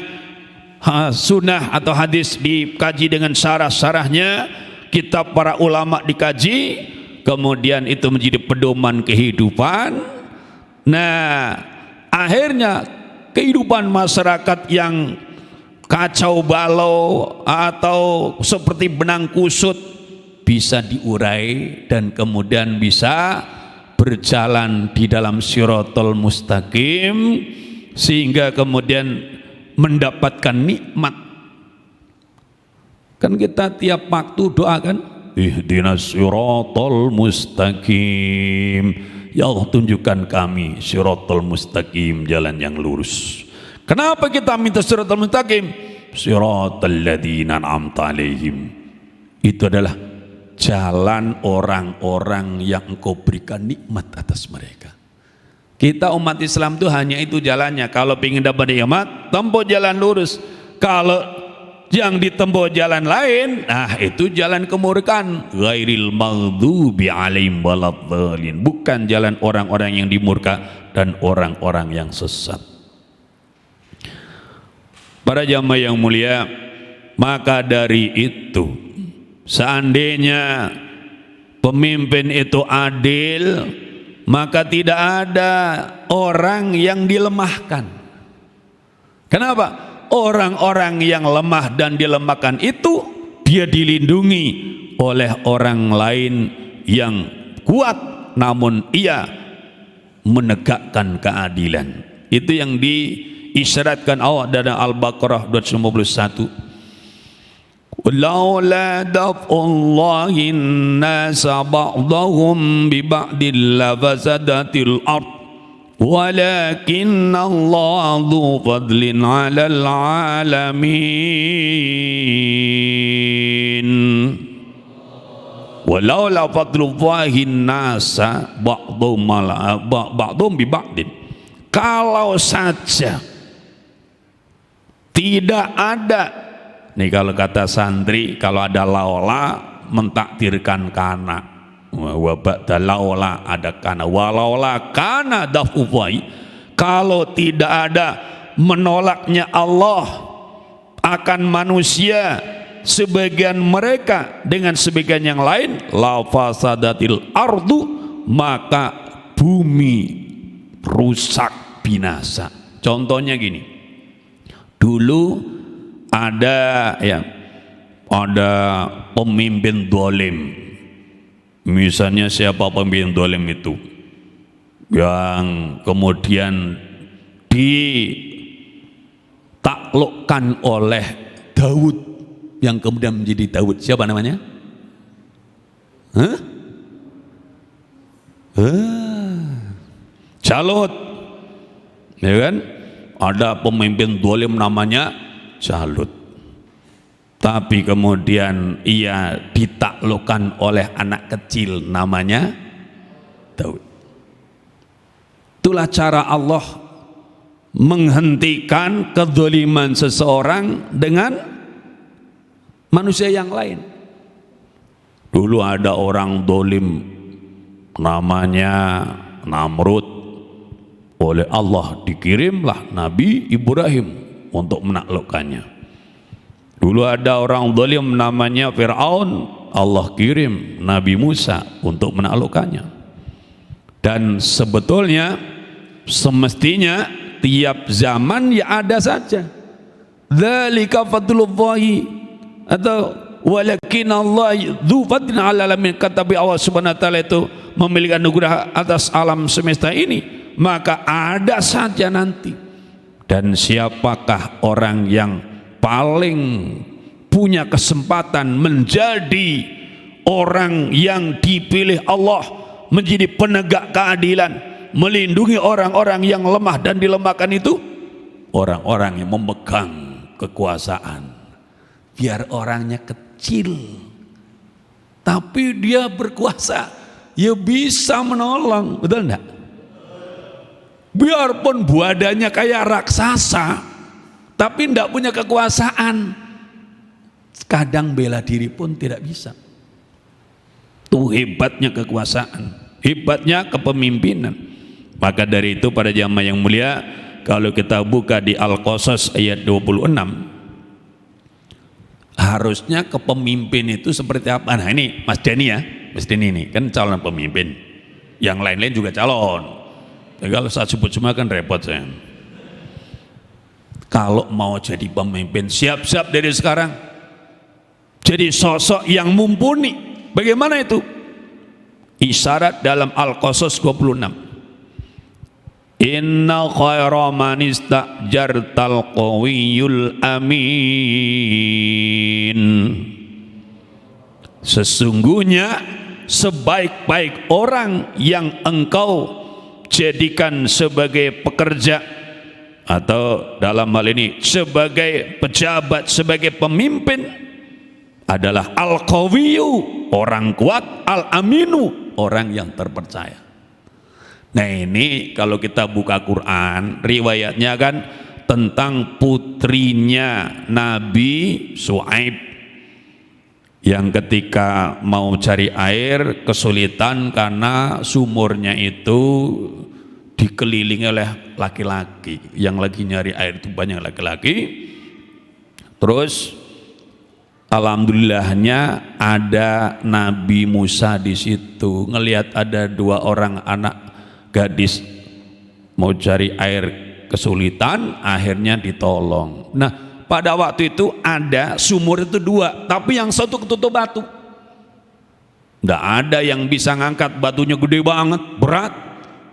sunnah atau hadis dikaji dengan syarah-syarahnya, kitab para ulama dikaji, kemudian itu menjadi pedoman kehidupan. Nah, akhirnya kehidupan masyarakat yang kacau balau atau seperti benang kusut bisa diurai dan kemudian bisa berjalan di dalam siratal mustaqim, sehingga kemudian mendapatkan nikmat. Kan kita tiap waktu doakan, ihdinas siratal mustaqim, ya Allah tunjukkan kami siratal mustaqim, jalan yang lurus. Kenapa kita minta siratal mustaqim? Siratal ladzina an'amta alaihim, itu adalah jalan orang-orang yang engkau berikan nikmat atas mereka. Kita umat Islam itu hanya itu jalannya. Kalau ingin dapat nikmat, tempuh jalan lurus. Kalau yang ditempuh jalan lain, nah itu jalan kemurkaan. Ghairil maghdubi alaihim waladhdallin, bukan jalan orang-orang yang dimurka dan orang-orang yang sesat. Para jamaah yang mulia, maka dari itu, seandainya pemimpin itu adil, maka tidak ada orang yang dilemahkan. Kenapa? Orang-orang yang lemah dan dilemahkan itu dia dilindungi oleh orang lain yang kuat, namun ia menegakkan keadilan. Itu yang diisyaratkan Allah dalam Al-Baqarah 251. Laula daf'ullahin nasa ba'dahum bi ba'dil lafasadatil ard walakinna Allah dzu fadlin 'alal 'alamin. Walaula fadlullahin nasa ba'dahum bi ba'din. Kalau saja tidak ada, nih kalau kata santri, kalau ada laula mentakdirkan kana, wa ba'da laula ada kana, walaula kana daf'ullahi, kalau tidak ada menolaknya Allah akan manusia sebagian mereka dengan sebagian yang lain, la fasadatil ardu, maka bumi rusak binasa. Contohnya gini, dulu ada pemimpin dolim. Misalnya siapa pemimpin dolim itu yang kemudian ditaklukkan oleh Daud, yang kemudian menjadi Daud. Siapa namanya? Jalut, ya kan? Ada pemimpin dolim namanya Jalut, tapi kemudian ia ditaklukkan oleh anak kecil namanya Daud. Itulah cara Allah menghentikan kezaliman seseorang dengan manusia yang lain. Dulu ada orang dolim namanya Namrud, oleh Allah dikirimlah Nabi Ibrahim untuk menaklukkannya. Dulu ada orang zalim namanya Fir'aun, Allah kirim Nabi Musa untuk menaklukkannya. Dan sebetulnya semestinya tiap zaman ya ada saja. Dzalika fadlullahi, atau walakin Allah dzu fadlin 'alal alamin. Kata Allah Subhanahu wa taala itu memiliki anugerah atas alam semesta ini, maka ada saja nanti. Dan siapakah orang yang paling punya kesempatan menjadi orang yang dipilih Allah menjadi penegak keadilan, melindungi orang-orang yang lemah dan dilemahkan itu? Orang-orang yang memegang kekuasaan. Biar orangnya kecil, tapi dia berkuasa, ya bisa menolong, betul enggak? Biarpun badannya kayak raksasa, tapi tidak punya kekuasaan, kadang bela diri pun tidak bisa. Itu hebatnya kekuasaan, hebatnya kepemimpinan. Maka dari itu pada jamaah yang mulia, kalau kita buka di Al-Qasas ayat 26, harusnya kepemimpin itu seperti apa? Nah ini Mas Denny ya, Mas Denny ini kan calon pemimpin, yang lain-lain juga calon. Kalau saya sebut semua kan repot saya. Kalau mau jadi pemimpin, siap-siap dari sekarang jadi sosok yang mumpuni. Bagaimana itu? Isyarat dalam Al-Qasas 26. Inna khaira man istajartal qawiyul amin. Sesungguhnya sebaik-baik orang yang engkau jadikan sebagai pekerja, atau dalam hal ini sebagai pejabat, sebagai pemimpin, adalah al-qawiyyu, orang kuat, al-aminu, orang yang terpercaya. Nah ini kalau kita buka Quran, riwayatnya kan tentang putrinya Nabi Syuaib yang ketika mau cari air kesulitan karena sumurnya itu dikelilingi oleh laki-laki, yang lagi nyari air itu banyak laki-laki. Terus alhamdulillahnya ada Nabi Musa di situ, ngelihat ada dua orang anak gadis mau cari air kesulitan, akhirnya ditolong. Nah, pada waktu itu ada sumur itu dua, tapi yang satu ketutup batu. Tidak ada yang bisa ngangkat, batunya gede banget, berat.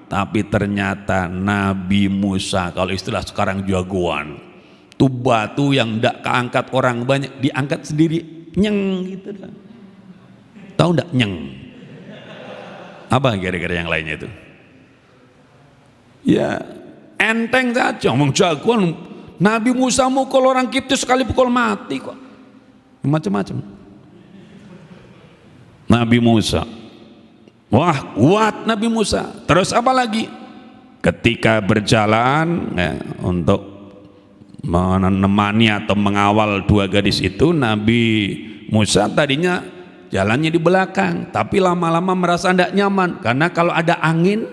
Tapi ternyata Nabi Musa, kalau istilah sekarang jagoan, itu batu yang tidak keangkat orang banyak, diangkat sendiri, nyeng gitu. Tahu tidak nyeng? Apa kira-kira yang lainnya itu? Ya enteng saja, ngomong jagoan. Nabi Musa mukul orang Kipti sekali pukul mati kok. Macam-macam. Nabi Musa, wah kuat Nabi Musa. Terus apa lagi? Ketika berjalan ya, untuk menemani atau mengawal dua gadis itu, Nabi Musa tadinya jalannya di belakang, tapi lama-lama merasa tidak nyaman karena kalau ada angin,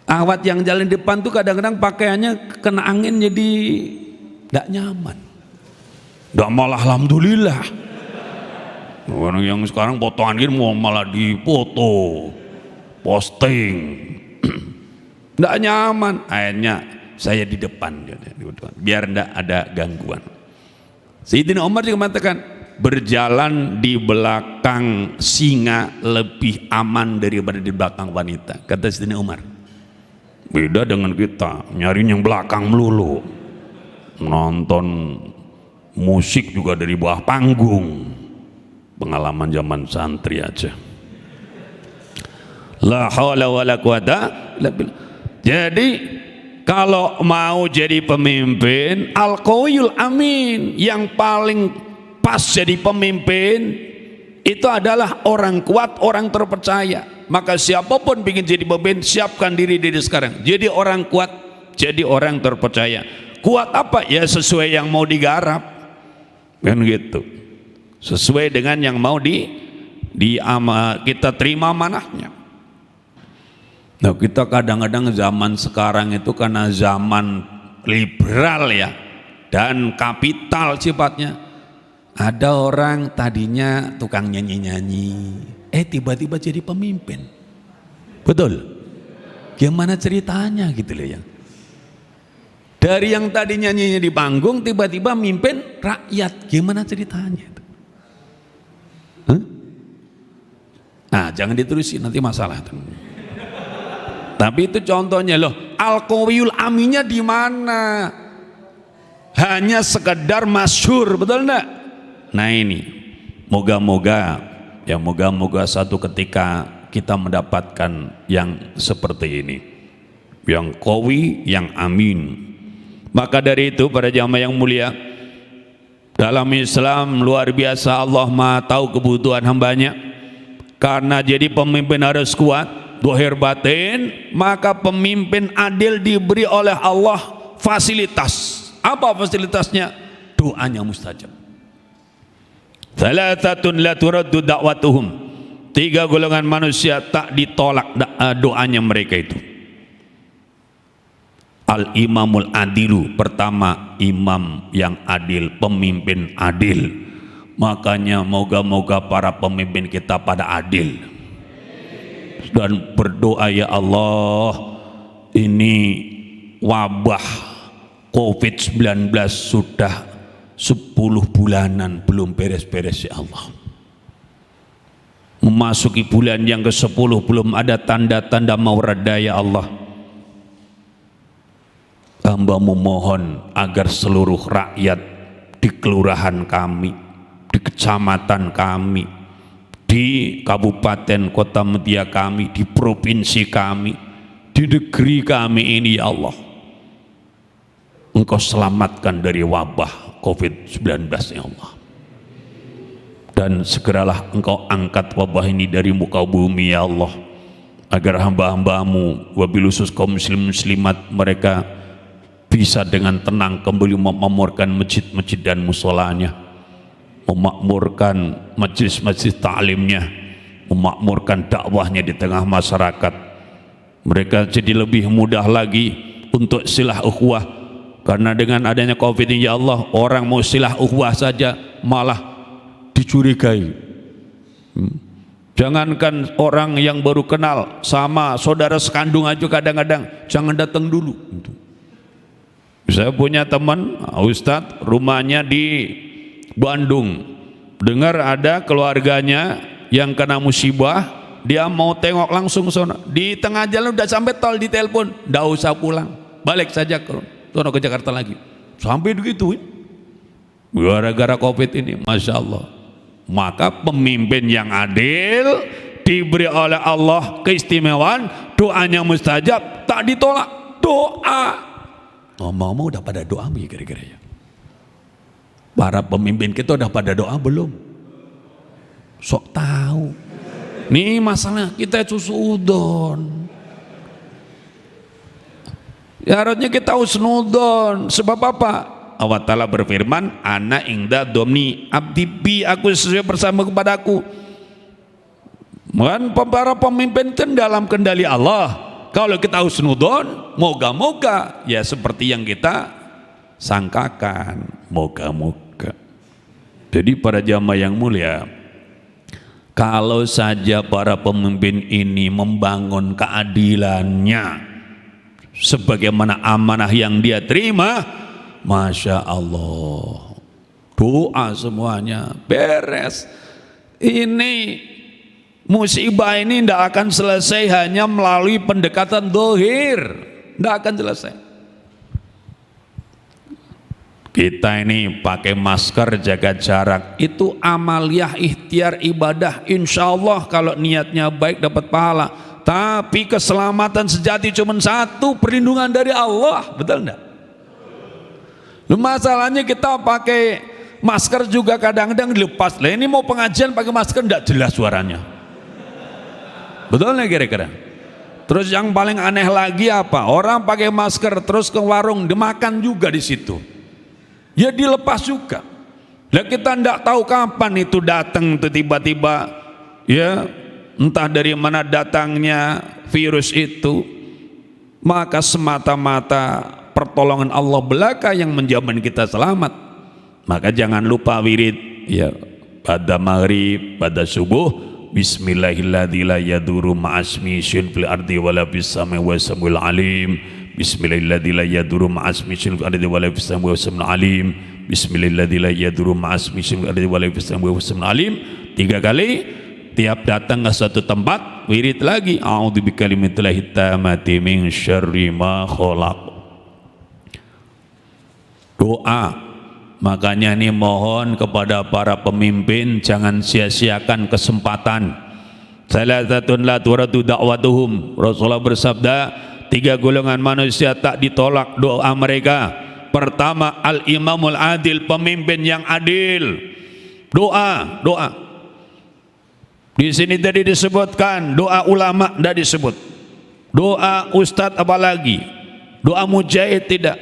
awat yang jalan di depan tuh kadang-kadang pakaiannya kena angin jadi tidak nyaman. Tidak, malah alhamdulillah. Orang yang sekarang foto angin mau malah dipoto, posting, tidak nyaman. Akhirnya saya di depan, biar tidak ada gangguan. Sayyidina Umar juga mengatakan, berjalan di belakang singa lebih aman daripada di belakang wanita, kata Sayyidina Umar. Beda dengan kita, nyari yang belakang melulu, nonton musik juga dari bawah panggung. Pengalaman zaman santri aja. La haula wala quwata illa billah. Jadi kalau mau jadi pemimpin, al-qawiyul amin, yang paling pas jadi pemimpin itu adalah orang kuat, orang terpercaya. Maka siapapun ingin jadi pemimpin, siapkan diri sekarang. Jadi orang kuat, jadi orang terpercaya. Kuat apa? Ya sesuai yang mau digarap, kan gitu. Sesuai dengan yang mau kita terima amanahnya. Nah, kita kadang-kadang zaman sekarang itu karena zaman liberal ya, dan kapital sifatnya. Ada orang tadinya tukang nyanyi-nyanyi, tiba-tiba jadi pemimpin. Betul? Gimana ceritanya gitu loh ya. Dari yang tadi nyanyinya di panggung tiba-tiba mimpin rakyat. Gimana ceritanya? Nah, jangan diterusin nanti masalah. Tapi itu contohnya loh. Al-Qawiyul Aminnya di mana? Hanya sekedar masyhur, betul enggak? Nah ini, moga-moga satu ketika kita mendapatkan yang seperti ini, yang qawi, yang amin. Maka dari itu para jamaah yang mulia, dalam Islam luar biasa, Allah Maha tahu kebutuhan hambanya. Karena jadi pemimpin harus kuat, zahir batin, maka pemimpin adil diberi oleh Allah fasilitas. Apa fasilitasnya? Doanya mustajab. Thalathatun la turaddu da'watuhum. 3 golongan manusia tak ditolak doanya mereka itu. Al-imamul adilu, pertama imam yang adil, pemimpin adil. Makanya moga-moga para pemimpin kita pada adil. Dan berdoa, ya Allah, ini wabah COVID-19 sudah 10 bulanan belum beres-beres, ya Allah. Memasuki bulan yang ke-10 belum ada tanda-tanda mau reda, ya Allah. Hamba memohon agar seluruh rakyat di kelurahan kami, di kecamatan kami, di kabupaten kota media kami, di provinsi kami, di negeri kami ini, ya Allah, Engkau selamatkan dari wabah COVID-19, ya Allah. Dan segeralah Engkau angkat wabah ini dari muka bumi, ya Allah, agar hamba-hambamu, wabil khusus kaum muslim muslimat, mereka bisa dengan tenang kembali memakmurkan masjid-masjid dan musolanya, memakmurkan majlis-majlis ta'limnya, memakmurkan dakwahnya di tengah masyarakat. Mereka jadi lebih mudah lagi untuk silah ukhuwah, karena dengan adanya COVID ini, ya Allah, orang mau silah ukhuwah saja malah dicurigai. Jangankan orang yang baru kenal, sama saudara sekandung aja kadang-kadang jangan datang dulu. Saya punya teman Ustadz, rumahnya di Bandung. Dengar ada keluarganya yang kena musibah, dia mau tengok langsung sana. Di tengah jalan udah sampai tol, di telepon, nggak usah pulang, balik saja ke Jakarta lagi. Sampai begitu, gara-gara COVID ini, masya Allah. Maka pemimpin yang adil diberi oleh Allah keistimewaan, doanya mustajab, tak ditolak. Doa, ngomong-ngomong udah pada doa ya kira-kira ya? Para pemimpin kita udah pada doa belum? Sok tahu. Nih masalah kita susudon. Ya harusnya kita husnudon. Sebab apa? Allah Ta'ala berfirman, ana ingda domni abdi bi, aku sesuai bersama kepadaku. Dan para pemimpin kan dalam kendali Allah. Kalau kita husnudon, moga-moga ya seperti yang kita sangkakan, moga-moga. Jadi para jamaah yang mulia, kalau saja para pemimpin ini membangun keadilannya sebagaimana amanah yang dia terima, masya Allah, doa semuanya beres. Ini musibah ini tidak akan selesai hanya melalui pendekatan dohir, tidak akan selesai. Kita ini pakai masker, jaga jarak, itu amaliyah ikhtiar ibadah. Insya Allah kalau niatnya baik dapat pahala. Tapi keselamatan sejati cuma satu, perlindungan dari Allah, betul enggak? Masalahnya kita pakai masker juga kadang-kadang dilepas. Lah ini mau pengajian pakai masker enggak jelas suaranya. Betul nggak kira-kira? Terus yang paling aneh lagi apa? Orang pakai masker terus ke warung dimakan juga di situ. Ya dilepas juga. Lah kita enggak tahu kapan itu datang tuh tiba-tiba, ya entah dari mana datangnya virus itu. Maka semata-mata pertolongan Allah belaka yang menjamin kita selamat. Maka jangan lupa wirid ya pada maghrib, pada subuh, bismillahilladzi la yadurru ma'asmi syai'un fil ardi wala fis samai wa samiul alim. Bismillahilladzi la yadurru ma'asmi syai'un fil ardi wala fis samai wa samiul alim. Bismillahilladzi la yadurru ma'asmi syai'un fil ardi wala fis samai wa samiul alim. 3 kali. Tiap datang ke suatu tempat wirid lagi, a'udzu bikalimatillahi tammati min syarri ma khalaq. Doa. Makanya ini mohon kepada para pemimpin jangan sia-siakan kesempatan. Salasatun la turadu da'watuhum. Rasulullah bersabda, 3 golongan manusia tak ditolak doa mereka. Pertama, al-imamul adil, pemimpin yang adil. Doa. Di sini tadi disebutkan doa ulama, tidak disebut. Doa ustadz apalagi. Doa mujahid tidak.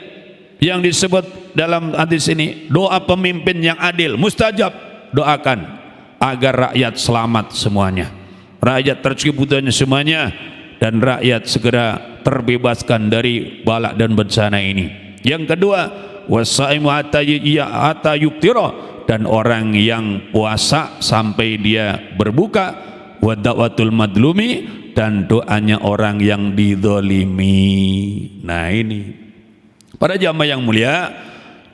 Yang disebut dalam hadis ini doa pemimpin yang adil, mustajab. Doakan agar rakyat selamat semuanya, rakyat terciptanya semuanya, dan rakyat segera terbebaskan dari balak dan bencana ini. Yang kedua, wasaimu hatta yuktira, dan orang yang puasa sampai dia berbuka, wa da'watul madlumi, dan doanya orang yang dizalimi. Nah ini para jamaah yang mulia,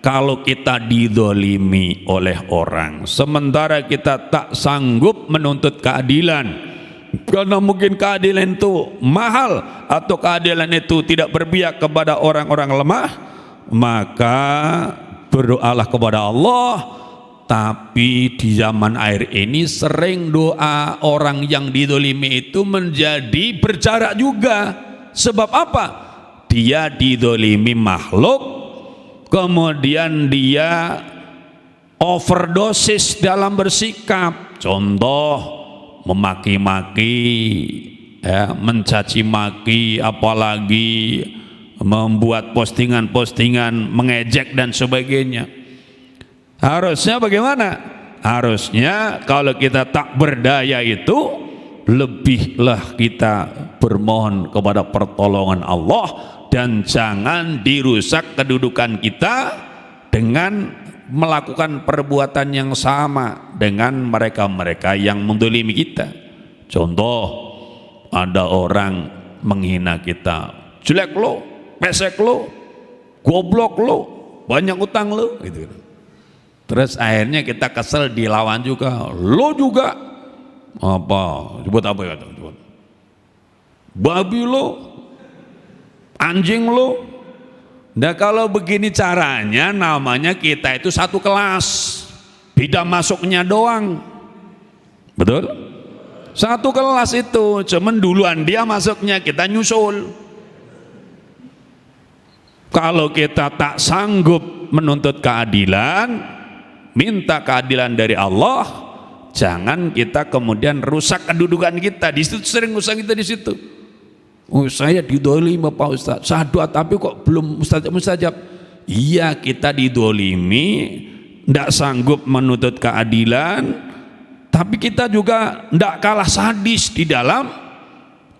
kalau kita dizalimi oleh orang sementara kita tak sanggup menuntut keadilan karena mungkin keadilan itu mahal atau keadilan itu tidak berpihak kepada orang-orang lemah, maka berdoalah kepada Allah. Tapi di zaman akhir ini sering doa orang yang dizalimi itu menjadi berjarak juga. Sebab apa? Dia dizalimi makhluk, kemudian dia overdosis dalam bersikap. Contoh, memaki-maki, ya, mencaci maki, apalagi membuat postingan-postingan mengejek dan sebagainya. Harusnya bagaimana? Harusnya kalau kita tak berdaya itu, lebihlah kita bermohon kepada pertolongan Allah, dan jangan dirusak kedudukan kita dengan melakukan perbuatan yang sama dengan mereka-mereka yang mendolimi kita. Contoh, ada orang menghina kita, jelek lo, pesek lo, goblok lo, banyak utang lo, gitu. Terus akhirnya kita kesel, dilawan juga, lo juga apa? Sebut apa ya? Babi lo, anjing lo. Nah kalau begini caranya, namanya kita itu satu kelas, beda masuknya doang, betul? Satu kelas itu, cuman duluan dia masuknya, kita nyusul. Kalau kita tak sanggup menuntut keadilan, minta keadilan dari Allah, jangan kita kemudian rusak kedudukan kita. Di situ sering rusak kita di situ. Oh, saya didolimi Pak Ustaz, saya doa tapi kok belum mustajab. Iya, kita didolimi, tidak sanggup menuntut keadilan, tapi kita juga tidak kalah sadis di dalam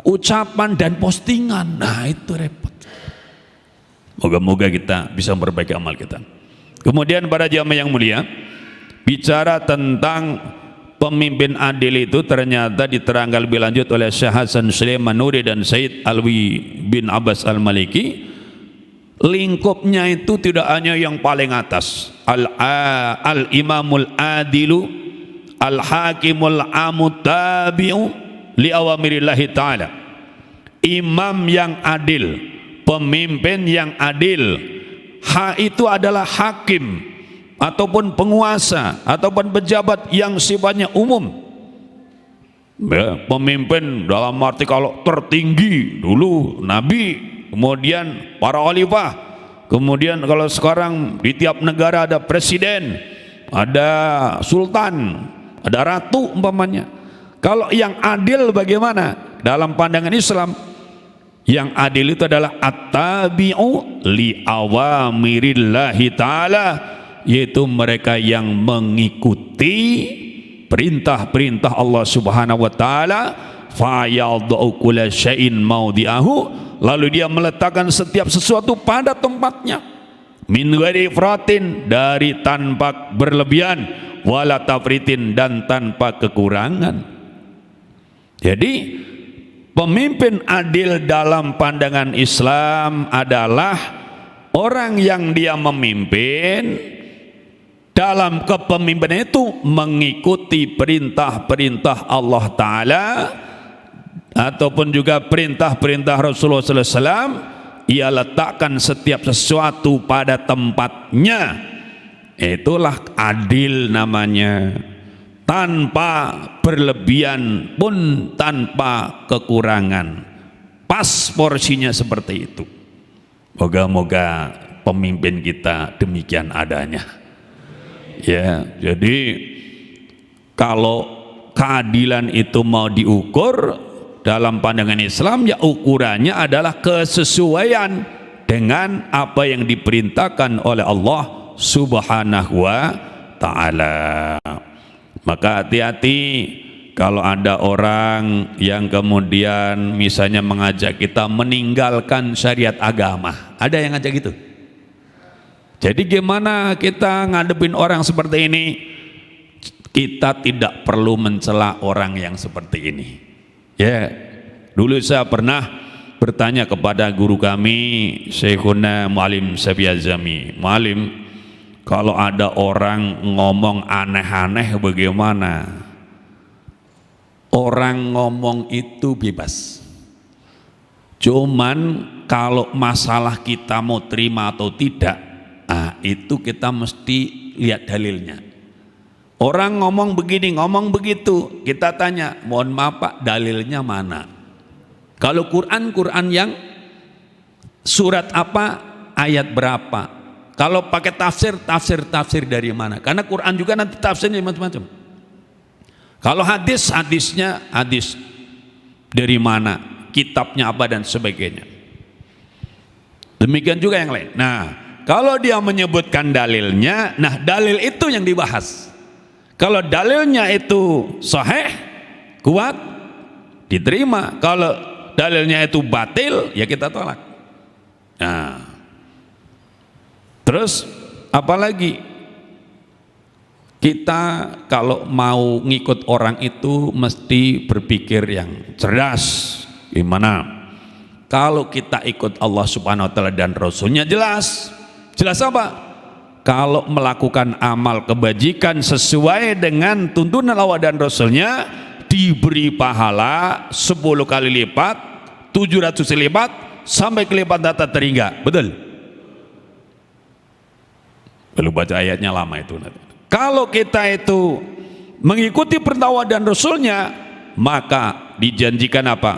ucapan dan postingan. Nah itu repot. Moga-moga kita bisa memperbaiki amal kita. Kemudian para jamaah yang mulia, bicara tentang pemimpin adil itu ternyata diterangkan lebih lanjut oleh Syekh Hasan Sulaiman Nuri dan Said Alwi bin Abbas Al-Maliki. Lingkupnya itu tidak hanya yang paling atas, al-imamul adilu, al-hakimul amutabi'u li awamirillahi ta'ala. Imam yang adil, pemimpin yang adil. Itu adalah hakim ataupun penguasa ataupun pejabat yang sifatnya umum, ya, pemimpin dalam arti kalau tertinggi dulu Nabi, kemudian para khalifah, kemudian kalau sekarang di tiap negara ada presiden, ada sultan, ada ratu umpamanya. Kalau yang adil bagaimana dalam pandangan Islam? Yang adil itu adalah at-tabi'u li awamirillahi ta'ala, yaitu mereka yang mengikuti perintah-perintah Allah Subhanahu wa taala. Fa yadau kulla syai'in maudi'ahu, lalu dia meletakkan setiap sesuatu pada tempatnya. Min ghairi ifratin, dari tanpa berlebihan, wala tafritin, dan tanpa kekurangan. Jadi pemimpin adil dalam pandangan Islam adalah orang yang dia memimpin, dalam kepemimpinan itu mengikuti perintah-perintah Allah Ta'ala ataupun juga perintah-perintah Rasulullah SAW. Ia letakkan setiap sesuatu pada tempatnya. Itulah adil namanya, tanpa berlebihan pun tanpa kekurangan, pas porsinya seperti itu. Moga-moga pemimpin kita demikian adanya. Ya, jadi kalau keadilan itu mau diukur dalam pandangan Islam, ya ukurannya adalah kesesuaian dengan apa yang diperintahkan oleh Allah Subhanahu wa ta'ala. Maka hati-hati kalau ada orang yang kemudian misalnya mengajak kita meninggalkan syariat agama. Ada yang ngajak gitu. Jadi gimana kita ngadepin orang seperti ini? Kita tidak perlu mencela orang yang seperti ini. Ya, dulu saya pernah bertanya kepada guru kami, Syekhuna Mu'alim Sabiyazami. Mu'alim, kalau ada orang ngomong aneh-aneh bagaimana? Orang ngomong itu bebas. Cuman kalau masalah kita mau terima atau tidak, itu kita mesti lihat dalilnya. Orang ngomong begini, ngomong begitu, kita tanya, mohon maaf Pak, dalilnya mana? Kalau Quran yang surat apa, ayat berapa? Kalau pakai tafsir dari mana? Karena Quran juga nanti tafsirnya macam-macam. Kalau hadisnya hadis dari mana? Kitabnya apa dan sebagainya. Demikian juga yang lain. Nah, kalau dia menyebutkan dalilnya, nah dalil itu yang dibahas. Kalau dalilnya itu sahih, kuat, diterima. Kalau dalilnya itu batil, ya kita tolak. Nah, terus apalagi Kita kalau mau ngikut orang itu mesti berpikir yang cerdas. Gimana? Kalau kita ikut Allah Subhanahu wa taala dan Rasulnya jelas. Jelas apa? Kalau melakukan amal kebajikan sesuai dengan tuntunan Allah dan Rasulnya, diberi pahala 10 kali lipat, 700 lipat, sampai kelipatan tak terhingga. Betul? Belum baca ayatnya lama itu. Kalau kita itu mengikuti perintah Allah dan Rasulnya, maka dijanjikan apa?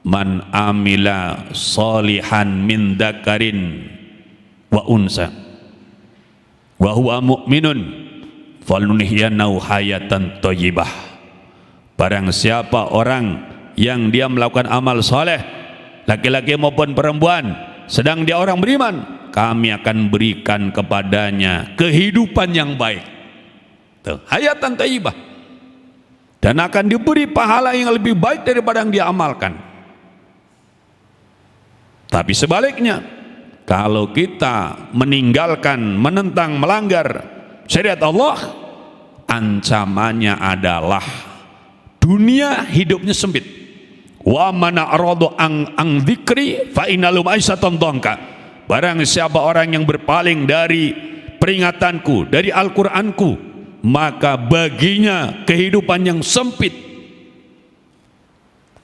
Man amila solihan min dzakarin wa unsa wa huwa mu'minun falunhiyanahu hayatan thayyibah. Barang siapa orang yang dia melakukan amal soleh, laki-laki maupun perempuan, sedang dia orang beriman, kami akan berikan kepadanya kehidupan yang baik. Tuh, hayatan thayyibah. Dan akan diberi pahala yang lebih baik daripada yang dia amalkan. Tapi sebaliknya, kalau kita meninggalkan, menentang, melanggar syariat Allah, ancamannya adalah dunia hidupnya sempit. Wa man a'rada an dzikri fa innalu ma'isatan dhanka. Barang siapa orang yang berpaling dari peringatanku, dari Al-Qur'anku, maka baginya kehidupan yang sempit.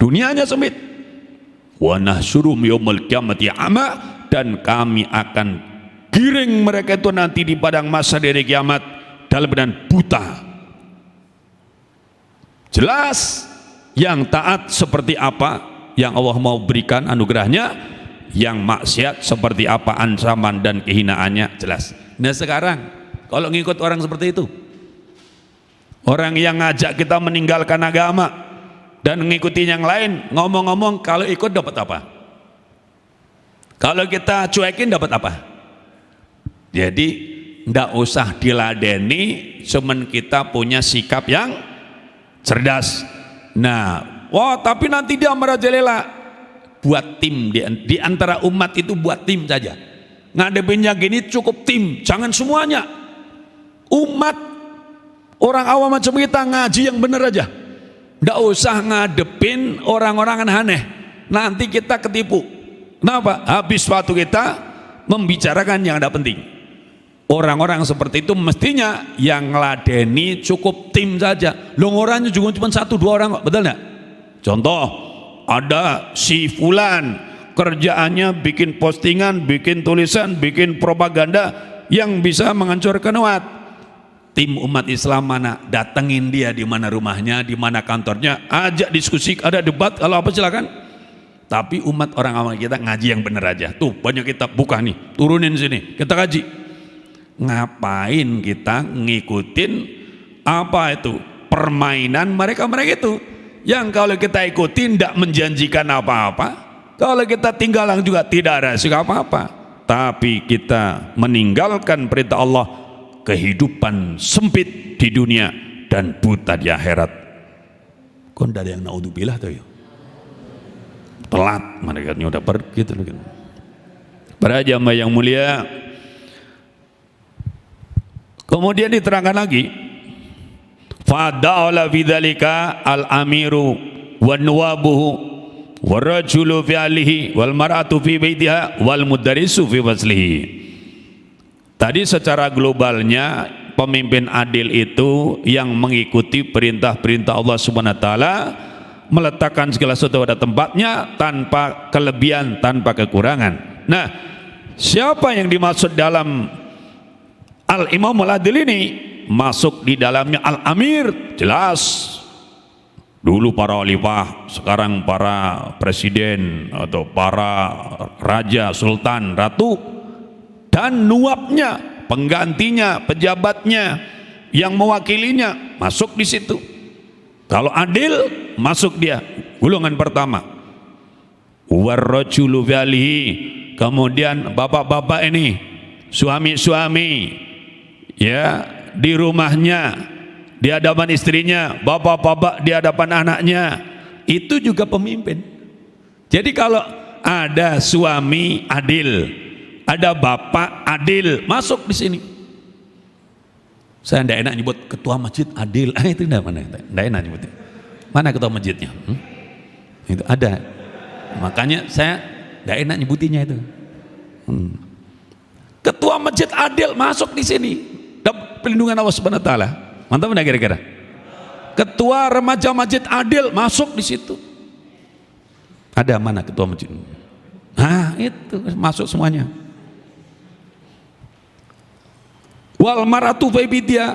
Dunianya sempit. Wa nahsyurum yaumil qiyamati a'ma, dan kami akan giring mereka itu nanti di padang mahsyar dari kiamat dalam keadaan buta. Jelas yang taat seperti apa yang Allah mau berikan anugerahnya, yang maksiat seperti apa ancaman dan kehinaannya, jelas. Nah sekarang kalau ngikut orang seperti itu, orang yang ngajak kita meninggalkan agama dan ngikutin yang lain, ngomong-ngomong kalau ikut dapat apa? Kalau kita cuekin dapat apa? Jadi ndak usah diladeni, cuman kita punya sikap yang cerdas. Nah, wah tapi nanti dia merajalela. Buat tim di antara umat itu, buat tim saja. Ngadepinnya gini cukup tim, jangan semuanya. Umat orang awam macam kita ngaji yang benar aja. Nggak usah ngadepin orang-orang aneh. Nanti kita ketipu. Kenapa? Habis waktu kita membicarakan yang tidak penting. Orang-orang seperti itu mestinya yang ngeladeni cukup tim saja. Loh orangnya juga cuma 1-2 orang kok, betul nggak? Contoh, ada si fulan kerjaannya bikin postingan, bikin tulisan, bikin propaganda yang bisa menghancurkan umat. Tim umat Islam mana? Datengin dia di mana rumahnya, di mana kantornya, ajak diskusi, ada debat, kalau apa silakan. Tapi umat orang awam kita ngaji yang benar aja. Tuh banyak kitab, buka nih, turunin sini, kita kaji. Ngapain kita ngikutin apa itu? Permainan mereka-mereka itu. Yang kalau kita ikutin tidak menjanjikan apa-apa, kalau kita tinggalan juga tidak ada sikap apa-apa. Tapi kita meninggalkan perintah Allah, kehidupan sempit di dunia dan buta di akhirat. Kok tidak ada yang naudzubillah tuh ya? Telat mereka udah pergi gitu. Para jamaah yang mulia, kemudian diterangkan lagi, fada'ala bidzalika al-amiru wan nuwabuhu warajulu fi alihi wal mar'atu fi baitiha wal mudarrisu fi faslihi. Tadi secara globalnya pemimpin adil itu yang mengikuti perintah-perintah Allah Subhanahu wa taala, meletakkan segala sesuatu pada tempatnya tanpa kelebihan, tanpa kekurangan. Nah, siapa yang dimaksud dalam Al-Imam Al-Adil ini? Masuk di dalamnya Al-Amir, jelas. Dulu para khalifah, sekarang para presiden atau para raja, sultan, ratu, dan nuabnya, penggantinya, pejabatnya, yang mewakilinya, masuk di situ. Kalau adil, masuk dia, golongan pertama. Warrajulu fi alihi, kemudian bapak-bapak ini, suami-suami, ya, di rumahnya, di hadapan istrinya, bapak-bapak di hadapan anaknya, itu juga pemimpin. Jadi kalau ada suami adil, ada bapak adil, masuk di sini. Saya tidak enak nyebut ketua masjid adil. Itu tidak mana? Tidak enak nyebutnya. Mana ketua masjidnya? Itu ada. Makanya saya tidak enak nyebutinnya itu. Ketua masjid adil masuk di sini. Dapat pelindungan Allah Subhanahu wa taala. Mantap enggak kira-kira? Ketua remaja masjid adil masuk di situ. Ada mana ketua masjid? Nah, itu masuk semuanya. Wal maratu faibidia,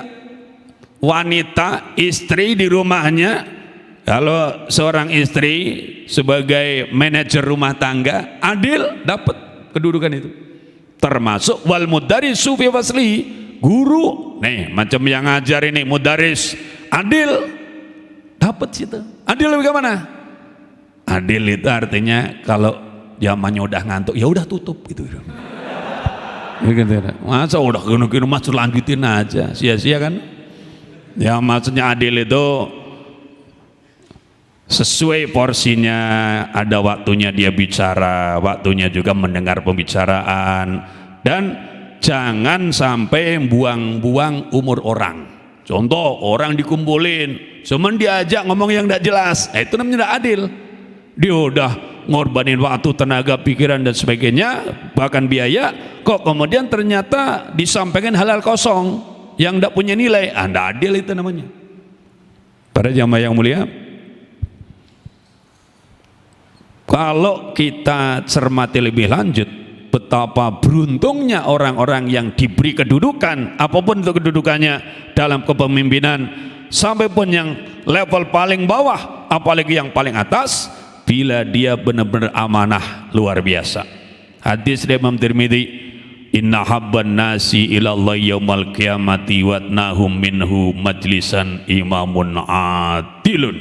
wanita istri di rumahnya, kalau seorang istri sebagai manajer rumah tangga adil dapat kedudukan itu. Termasuk wal mudarrisu fi fasli, guru nih macam yang ngajar ini mudaris adil dapat situ. Adil bagaimana? Adil itu artinya kalau zamannya udah ngantuk ya udah tutup gitu. Masa udah kena masuk lanjutin aja, sia-sia kan? Ya maksudnya adil itu sesuai porsinya, ada waktunya dia bicara, waktunya juga mendengar pembicaraan, dan jangan sampai buang-buang umur orang. Contoh orang dikumpulin, cuman diajak ngomong yang tidak jelas, itu namanya tidak adil. Dia udah ngorbanin waktu, tenaga, pikiran dan sebagainya, bahkan biaya, kok kemudian ternyata disampaikan halal kosong yang tidak punya nilai. Anda adil itu namanya. Para jamaah yang mulia, kalau kita cermati lebih lanjut, betapa beruntungnya orang-orang yang diberi kedudukan apapun itu kedudukannya dalam kepemimpinan, sampai pun yang level paling bawah apalagi yang paling atas, bila dia benar-benar amanah luar biasa. Hadis dari Imam Tirmidzi, inna habban nasi ilallah yaumal qiyamati watnahum minhu majlisan imamun adilun.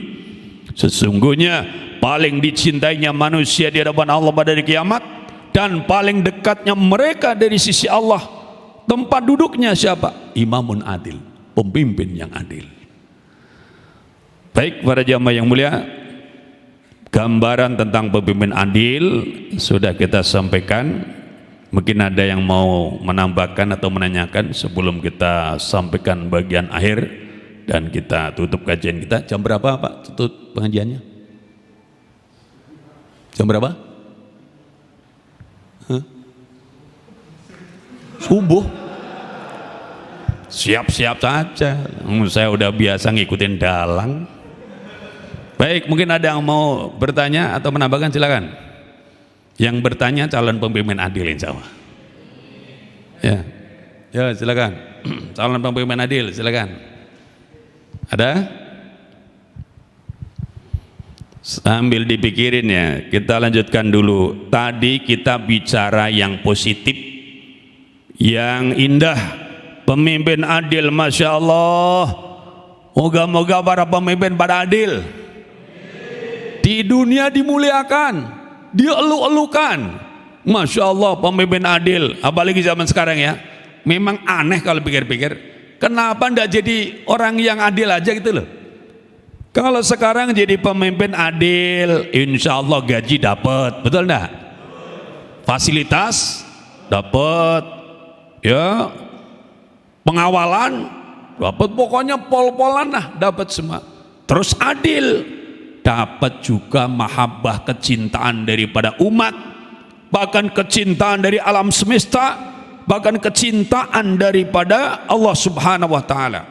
Sesungguhnya paling dicintainya manusia di hadapan Allah pada hari kiamat, dan paling dekatnya mereka dari sisi Allah, tempat duduknya siapa? Imamun adil, pemimpin yang adil. Baik para jamaah yang mulia, gambaran tentang pemimpin adil sudah kita sampaikan. Mungkin ada yang mau menambahkan atau menanyakan sebelum kita sampaikan bagian akhir dan kita tutup kajian kita. Jam berapa Pak tutup pengajiannya? Jam berapa? Subuh. Siap-siap saja. Saya udah biasa ngikutin dalang. Baik, mungkin ada yang mau bertanya atau menambahkan, silakan. Yang bertanya calon pemimpin adil insya Allah. Ya silakan. Calon pemimpin adil, silakan. Ada? Sambil dipikirin ya, kita lanjutkan dulu. Tadi kita bicara yang positif, yang indah. Pemimpin adil, Masya Allah. Moga-moga para pemimpin pada adil. Di dunia dimuliakan, dielu-elukan. Masya Allah pemimpin adil. Apalagi zaman sekarang ya, memang aneh kalau pikir-pikir, kenapa tidak jadi orang yang adil aja gitu loh. Kalau sekarang jadi pemimpin adil, insya Allah gaji dapat, betul enggak? Fasilitas dapat, ya, pengawalan dapat, pokoknya pol-polan lah dapat semua. Terus adil, dapat juga mahabbah, kecintaan daripada umat, bahkan kecintaan dari alam semesta, bahkan kecintaan daripada Allah Subhanahu wa taala.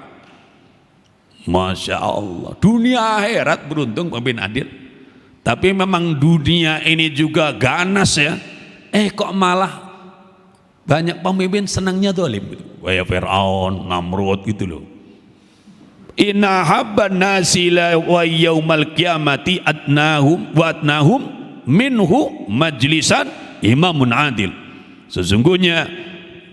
Masya Allah, dunia akhirat beruntung pemimpin adil. Tapi memang dunia ini juga ganas ya. Kok malah banyak pemimpin senangnya zalim gitu. Kayak Fir'aun, Namrud gitu loh. Inna habban nasi la wa yaumal qiyamati adnahum wa adnahum minhu majlisan imamun adil. Sesungguhnya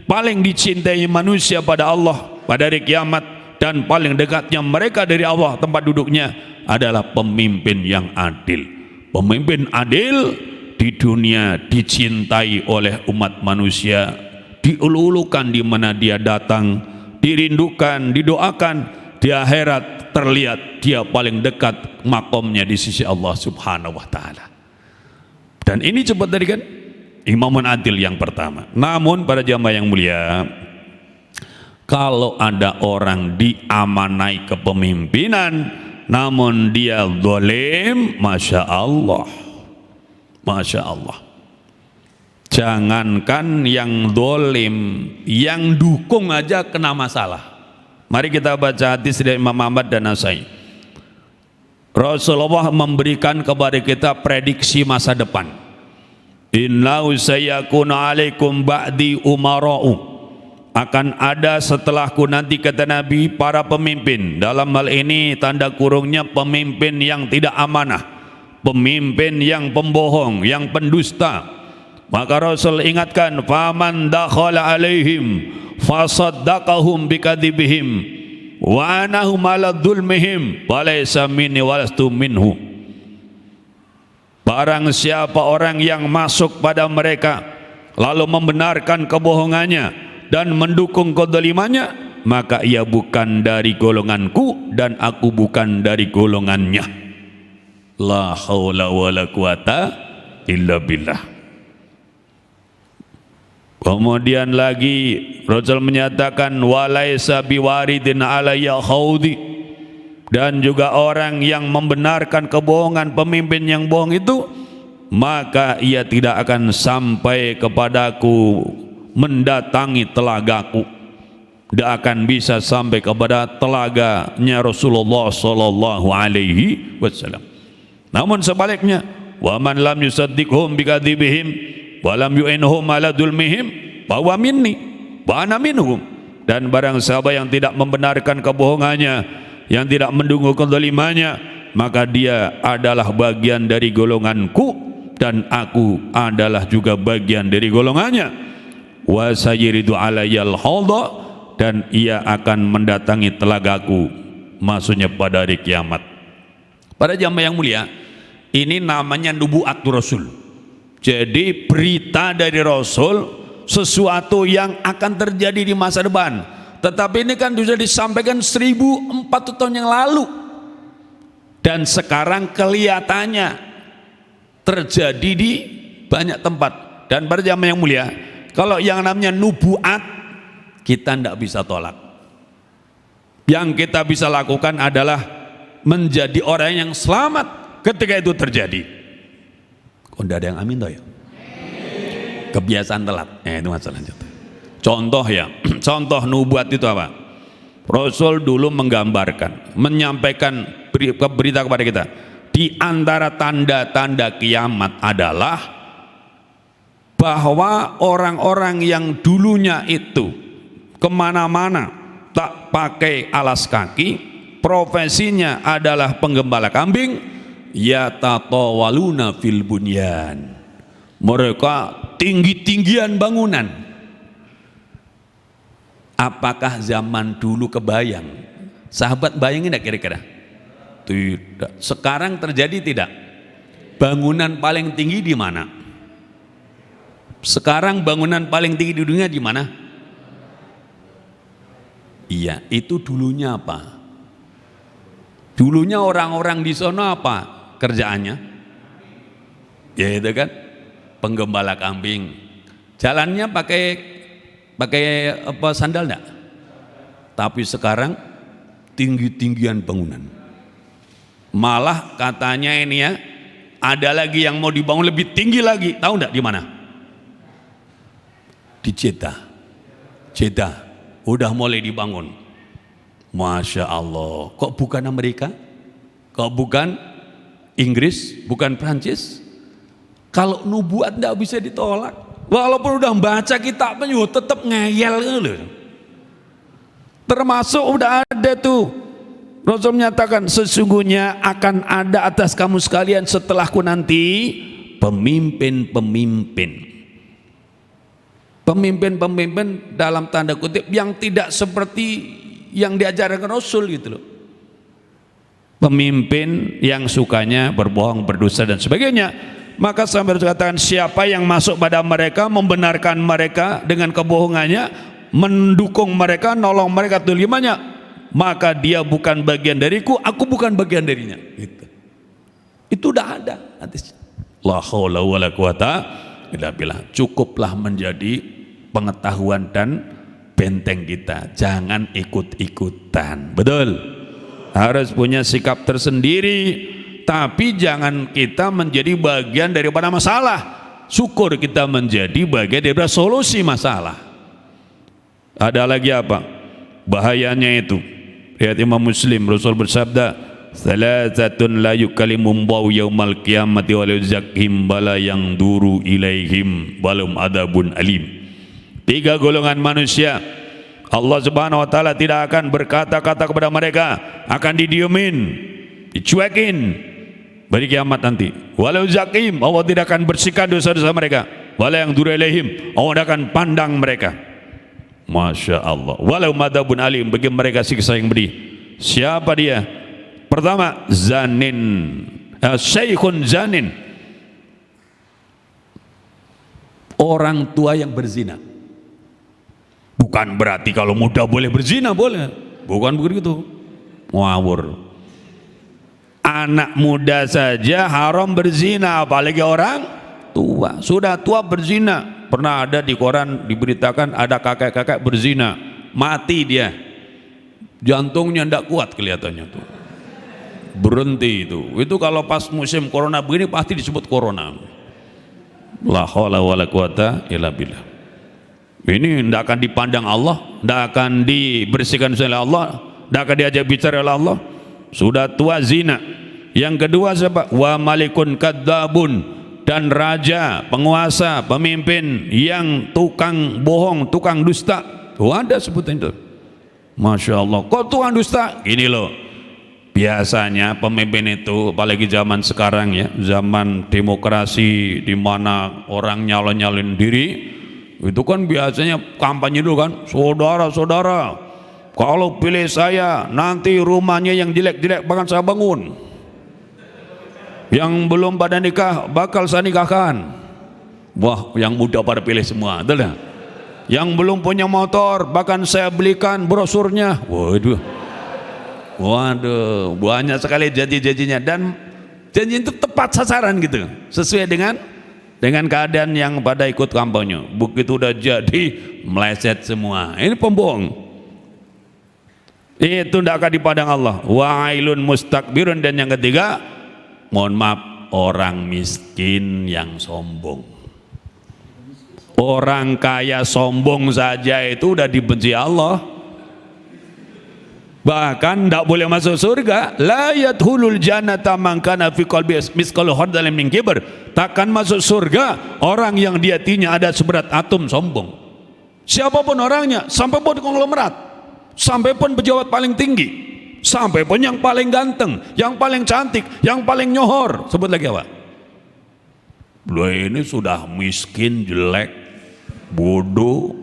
paling dicintai manusia pada Allah pada hari kiamat, dan paling dekatnya mereka dari Allah tempat duduknya adalah pemimpin yang adil. Pemimpin adil di dunia dicintai oleh umat manusia, diulu-ulukan di mana dia datang, dirindukan, didoakan. Di akhirat terlihat dia paling dekat makomnya di sisi Allah Subhanahu wa taala. Dan ini cepat tadi kan imamun adil yang pertama. Namun para jamaah yang mulia, Kalau ada orang diamanai kepemimpinan namun dia zalim, Masya Allah, Masya Allah. Jangankan yang zalim, yang dukung aja kena masalah. Mari kita baca hadis dari Imam Ahmad dan Nasai. Rasulullah memberikan kepada kita prediksi masa depan. Innahu sayakunu alaikum ba'di umara'u. Akan ada setelahku nanti, kata Nabi, para pemimpin. Dalam hal ini tanda kurungnya pemimpin yang tidak amanah, pemimpin yang pembohong, yang pendusta. Maka Rasul ingatkan, faman dakhala alaihim fasaddaqahum bikadzibihim wa anahum ala dzulmihim walaysa minni walastu minhu. Barang siapa orang yang masuk pada mereka lalu membenarkan kebohongannya dan mendukung kedzalimannya, maka ia bukan dari golonganku dan aku bukan dari golongannya. La haula wala quwata illa billah. Kemudian lagi Rasul menyatakan walaisa biwaridin alayya khawdi, dan juga orang yang membenarkan kebohongan pemimpin yang bohong itu, maka ia tidak akan sampai kepadaku, mendatangi telagaku, tidak akan bisa sampai kepada telaganya Rasulullah sallallahu alaihi wasallam. Namun sebaliknya, wa man lam yusaddiqhum bikadzibihim walam yu'inhum ala dzulmihim bahwa minni wa ana minhum. Dan barang siapa yang tidak membenarkan kebohongannya, yang tidak mendukung kezalimannya, maka dia adalah bagian dari golonganku dan aku adalah juga bagian dari golongannya. Wa sayridu alayyal hawda, dan ia akan mendatangi telagaku, maksudnya pada hari kiamat. Para jamaah yang mulia, ini namanya nubuatul Rasul. Jadi berita dari Rasul, sesuatu yang akan terjadi di masa depan. Tetapi ini kan sudah disampaikan 1400 tahun yang lalu, dan sekarang kelihatannya terjadi di banyak tempat. Dan para jamaah yang mulia, kalau yang namanya nubuat kita tidak bisa tolak. Yang kita bisa lakukan adalah menjadi orang yang selamat ketika itu terjadi. Kok tidak ada yang amin toh ya? Kebiasaan telat, itu masalahnya. Contoh ya, contoh nubuat itu apa? Rasul dulu menggambarkan, menyampaikan berita kepada kita. Di antara tanda-tanda kiamat adalah bahwa orang-orang yang dulunya itu kemana-mana tak pakai alas kaki, profesinya adalah penggembala kambing, yatatawaluna fil bunyan, mereka tinggi-tinggian bangunan. Apakah zaman dulu kebayang? Sahabat bayangin tidak kira-kira? Tidak. Sekarang terjadi tidak? Bangunan paling tinggi di mana? Sekarang bangunan paling tinggi di dunia di mana? Iya, itu dulunya apa? Dulunya orang-orang di sana apa kerjaannya? Ya itu kan, penggembala kambing. Jalannya pakai apa, sandal enggak? Tapi sekarang tinggi-tinggian bangunan. Malah katanya ini ya, ada lagi yang mau dibangun lebih tinggi lagi. Tahu enggak di mana? Di Jeddah. Jeddah udah mulai dibangun. Masya Allah. Kok bukan Amerika? Kok bukan Inggris? Bukan Prancis? Kalau nubuat tidak bisa ditolak. Walaupun udah membaca kitab pun tetap ngeyel loh. Termasuk udah ada tuh, Rasul menyatakan sesungguhnya akan ada atas kamu sekalian setelahku nanti pemimpin-pemimpin. Pemimpin-pemimpin dalam tanda kutip yang tidak seperti yang diajarkan Rasul gitu loh. Pemimpin yang sukanya berbohong, berdosa dan sebagainya. Maka sampai dikatakan siapa yang masuk pada mereka, membenarkan mereka dengan kebohongannya, mendukung mereka, nolong mereka tulimannya, maka dia bukan bagian dariku, aku bukan bagian darinya. Gitu. Itu udah ada hadisnya. La haula wala quwata illa billah. Cukuplah menjadi pengetahuan dan benteng kita, jangan ikut-ikutan. Betul, harus punya sikap tersendiri, tapi jangan kita menjadi bagian daripada masalah. Syukur kita menjadi bagian daripada solusi masalah. Ada lagi apa bahayanya itu? Lihat Imam Muslim, Rasul bersabda, "Salasatun la yukallimum bau yaumal qiyamati wa la yuzakkihim bala yang duru ilaihim balum adabun alim." 3 golongan manusia Allah Subhanahu wa taala tidak akan berkata-kata kepada mereka, akan didiemin, dicuekin pada kiamat nanti. Walau zakim, Allah tidak akan bersihkan dosa-dosa mereka. Wala yang duru ilaihim, Allah akan pandang mereka. Masya Allah. Walau madabun alim, bagi mereka siksa yang pedih. Siapa dia? Pertama, zanin, syekhun zanin, orang tua yang berzina. Bukan berarti kalau muda boleh berzina, boleh. Bukan begitu. Ngawur. Anak muda saja haram berzina, apalagi orang tua. Sudah tua berzina. Pernah ada di koran diberitakan ada kakek-kakek berzina, mati dia, jantungnya tidak kuat kelihatannya tuh, berhenti itu. Itu kalau pas musim corona begini pasti disebut corona. La haula wala quwata illa billah. Ini tidak akan dipandang Allah, tidak akan dibersihkan oleh Allah, tidak akan diajak bicara oleh Allah. Sudah tua zina. Yang kedua siapa? Wa malikun kadzabun, dan raja, penguasa, pemimpin yang tukang bohong, tukang dusta. Oh, ada sebutan itu. Masya Allah, kok tukang dusta? Gini loh, biasanya pemimpin itu, apalagi zaman sekarang ya, zaman demokrasi di mana orang nyalon-nyalon diri, itu kan biasanya kampanye dulu kan, saudara-saudara, kalau pilih saya nanti rumahnya yang jelek-jelek bakal saya bangun. Yang belum pada nikah bakal saya nikahkan. Wah, yang muda pada pilih semua, betul ya? Yang belum punya motor bahkan saya belikan brosurnya. Waduh, banyak sekali janji-janjinya, dan janji itu tepat sasaran gitu, sesuai dengan keadaan yang pada ikut kampanye. Begitu udah jadi meleset semua. Ini pembohong. Itu tidak akan dipandang Allah. Wa'ilun mustakbirun, dan yang ketiga, mohon maaf, orang miskin yang sombong. Orang kaya sombong saja itu udah dibenci Allah, bahkan tidak boleh masuk surga. La yadkhulul jannata man kana fi qalbi misqalu hardalin min kibr. Takkan masuk surga orang yang di hatinya ada seberat atom sombong. Siapapun orangnya, sampai pun konglomerat, sampai pun pejabat paling tinggi, sampai pun yang paling ganteng, yang paling cantik, yang paling nyohor, sebut lagi apa? Loh, ini sudah miskin, jelek, bodoh,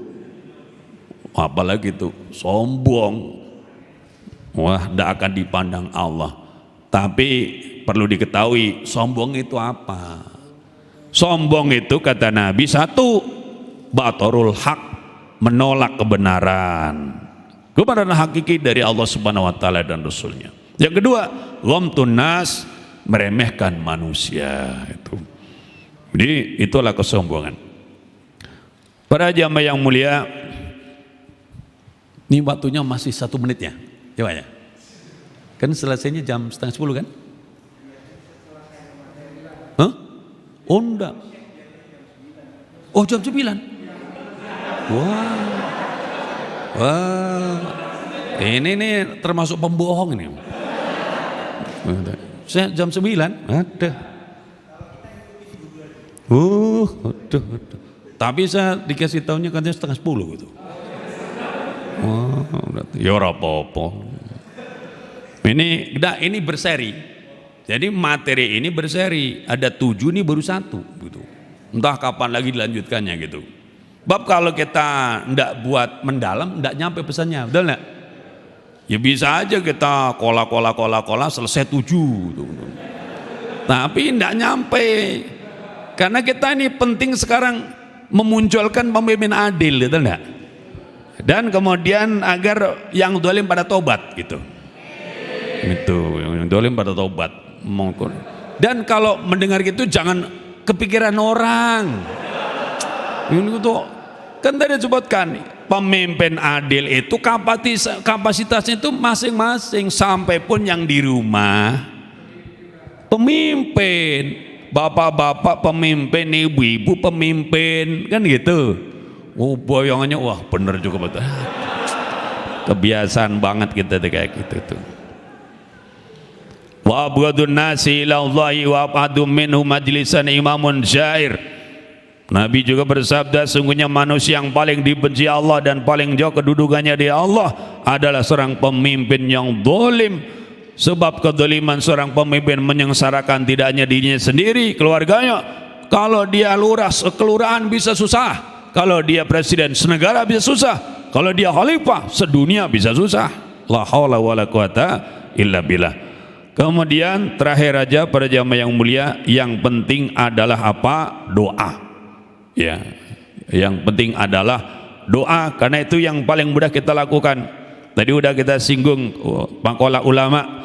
apalagi itu sombong. Wah, tidak akan dipandang Allah. Tapi perlu diketahui, sombong itu apa? Sombong itu kata Nabi, satu, batorul haq, menolak kebenaran, kebenaran hakiki dari Allah Subhanahu wa taala dan Rasulnya. Yang kedua, ghamtun nas, meremehkan manusia. Jadi itulah kesombongan. Para jamaah yang mulia, ini waktunya masih 1 menit ya, coba ya. Kan selesainya jam 9:30 kan? Hah? Oh enggak. Oh jam 9. Wah. Wah, ini nih termasuk pembohong ini. Saya jam 9 ada. Aduh. Tapi saya dikasih tahunya katanya 9:30 gitu. Wah, ya apa-apa. Ini berseri. Jadi materi ini berseri. Ada 7 nih baru 1 gitu. Entah kapan lagi dilanjutkannya gitu. Bab kalau kita tidak buat mendalam, tidak nyampe pesannya, betul nggak? Ya bisa aja kita kola selesai 7 gitu. Tapi tidak nyampe, karena kita ini penting sekarang memunculkan pemimpin adil, betul nggak? Dan kemudian agar yang dolim pada tobat gitu. Itu yang dolim pada tobat. Dan kalau mendengar gitu jangan kepikiran orang. Ini tuh kan tadi disebutkan pemimpin adil itu kapasitasnya itu masing-masing, sampai pun yang di rumah pemimpin, bapak-bapak pemimpin, ibu-ibu pemimpin, kan gitu. Oh, bayangannya wah bener juga betul. Kebiasaan banget kita kayak gitu tuh. Wa abghadun nasi ila Allahi wa ab'adu minhu majlisan imamun syair. Nabi juga bersabda, sungguhnya manusia yang paling dibenci Allah dan paling jauh kedudukannya di Allah adalah seorang pemimpin yang zalim. Sebab kezaliman seorang pemimpin menyengsarakan tidak hanya dirinya sendiri, keluarganya. Kalau dia lurah kelurahan bisa susah, kalau dia presiden senegara bisa susah, kalau dia khalifah sedunia bisa susah. La haula wala quwata illa billah. Kemudian terakhir aja para jamaah yang mulia, yang penting adalah apa? Doa. Ya, yang penting adalah doa, karena itu yang paling mudah kita lakukan. Tadi udah kita singgung maqalah ulama,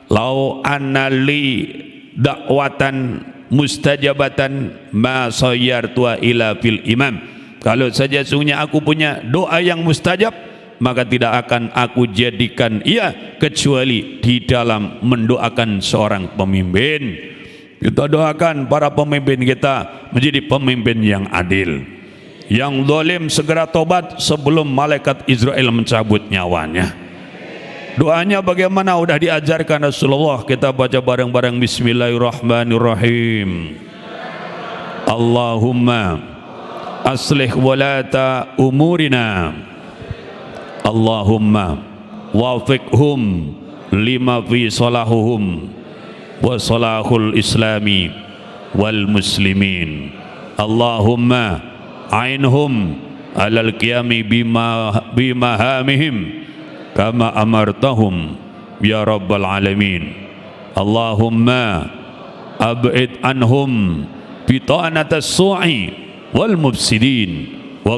lau annali dakwatan mustajabatan ma sayyartu ila fil imam. Kalau saja sungguhnya aku punya doa yang mustajab, maka tidak akan aku jadikan ia kecuali di dalam mendoakan seorang pemimpin. Kita doakan para pemimpin kita menjadi pemimpin yang adil. Yang zalim segera tobat sebelum malaikat Israel mencabut nyawanya. Doanya bagaimana? Udah diajarkan Rasulullah. Kita baca bareng-bareng. Bismillahirrahmanirrahim. Allahumma aslih walata umurina. Allahumma wafiqhum lima fi salahuhum wa salahul islami wal muslimin. Allahumma ainhum alal qiyami bimahamihim kama amartahum ya rabbal alamin. Allahumma ab'id anhum bita'anatas su'i wal mufsidin wa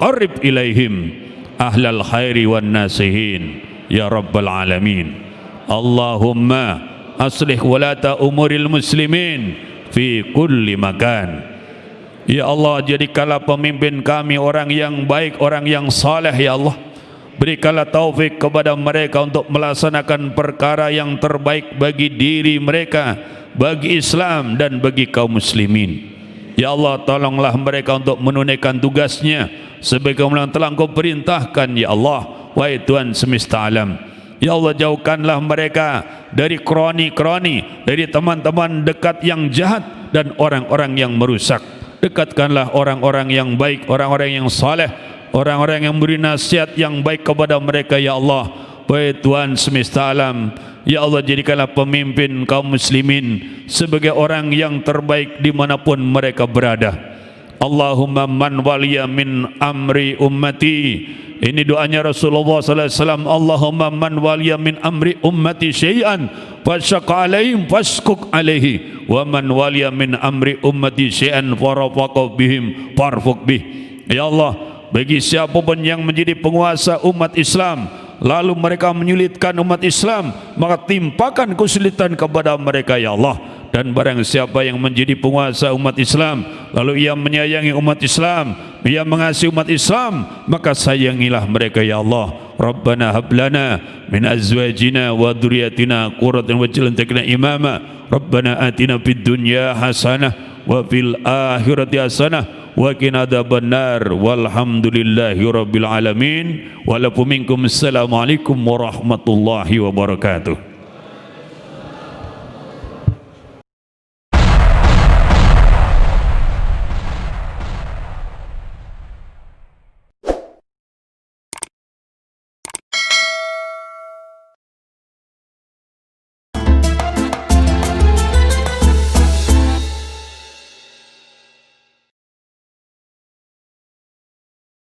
qarrib ilaihim ahlal khairi wan nasihin ya rabbal alamin. Allahumma aslih walata umuril muslimin fi kulli makan. Ya Allah, jadikanlah pemimpin kami orang yang baik, orang yang saleh ya Allah. Berikanlah taufik kepada mereka untuk melaksanakan perkara yang terbaik bagi diri mereka, bagi Islam dan bagi kaum muslimin. Ya Allah, tolonglah mereka untuk menunaikan tugasnya sebagaimana telah Engkau perintahkan ya Allah. Wahai Tuhan semesta alam, ya Allah, jauhkanlah mereka dari kroni-kroni, dari teman-teman dekat yang jahat dan orang-orang yang merusak. Dekatkanlah orang-orang yang baik, orang-orang yang saleh, orang-orang yang beri nasihat yang baik kepada mereka ya Allah. Wahai Tuhan semesta alam, ya Allah, jadikanlah pemimpin kaum muslimin sebagai orang yang terbaik dimanapun mereka berada. Allahumma man waliya min amri ummati. Ini doanya Rasulullah sallallahu alaihi wasallam. Allahumma man waliya min amri ummati syai'an fasyaqa alaihim faskuk alaihi, wa man waliya min amri ummati syai'an farafaqa bihim farfuq bih. Ya Allah, bagi siapapun yang menjadi penguasa umat Islam lalu mereka menyulitkan umat Islam, maka timpakan kesulitan kepada mereka ya Allah. Dan barang siapa yang menjadi penguasa umat Islam lalu ia menyayangi umat Islam, ia mengasihi umat Islam, maka sayangilah mereka ya Allah. Rabbana hablana min azwajina wa dhurriyyatina qurratan waj'alna lana imama. Rabbana atina fid dunya hasanah wa fil akhirati hasanah wa qina adzabannar. Walhamdulillahi rabbil alamin. Wa lakum minkum assalamu alaikum warahmatullahi wabarakatuh.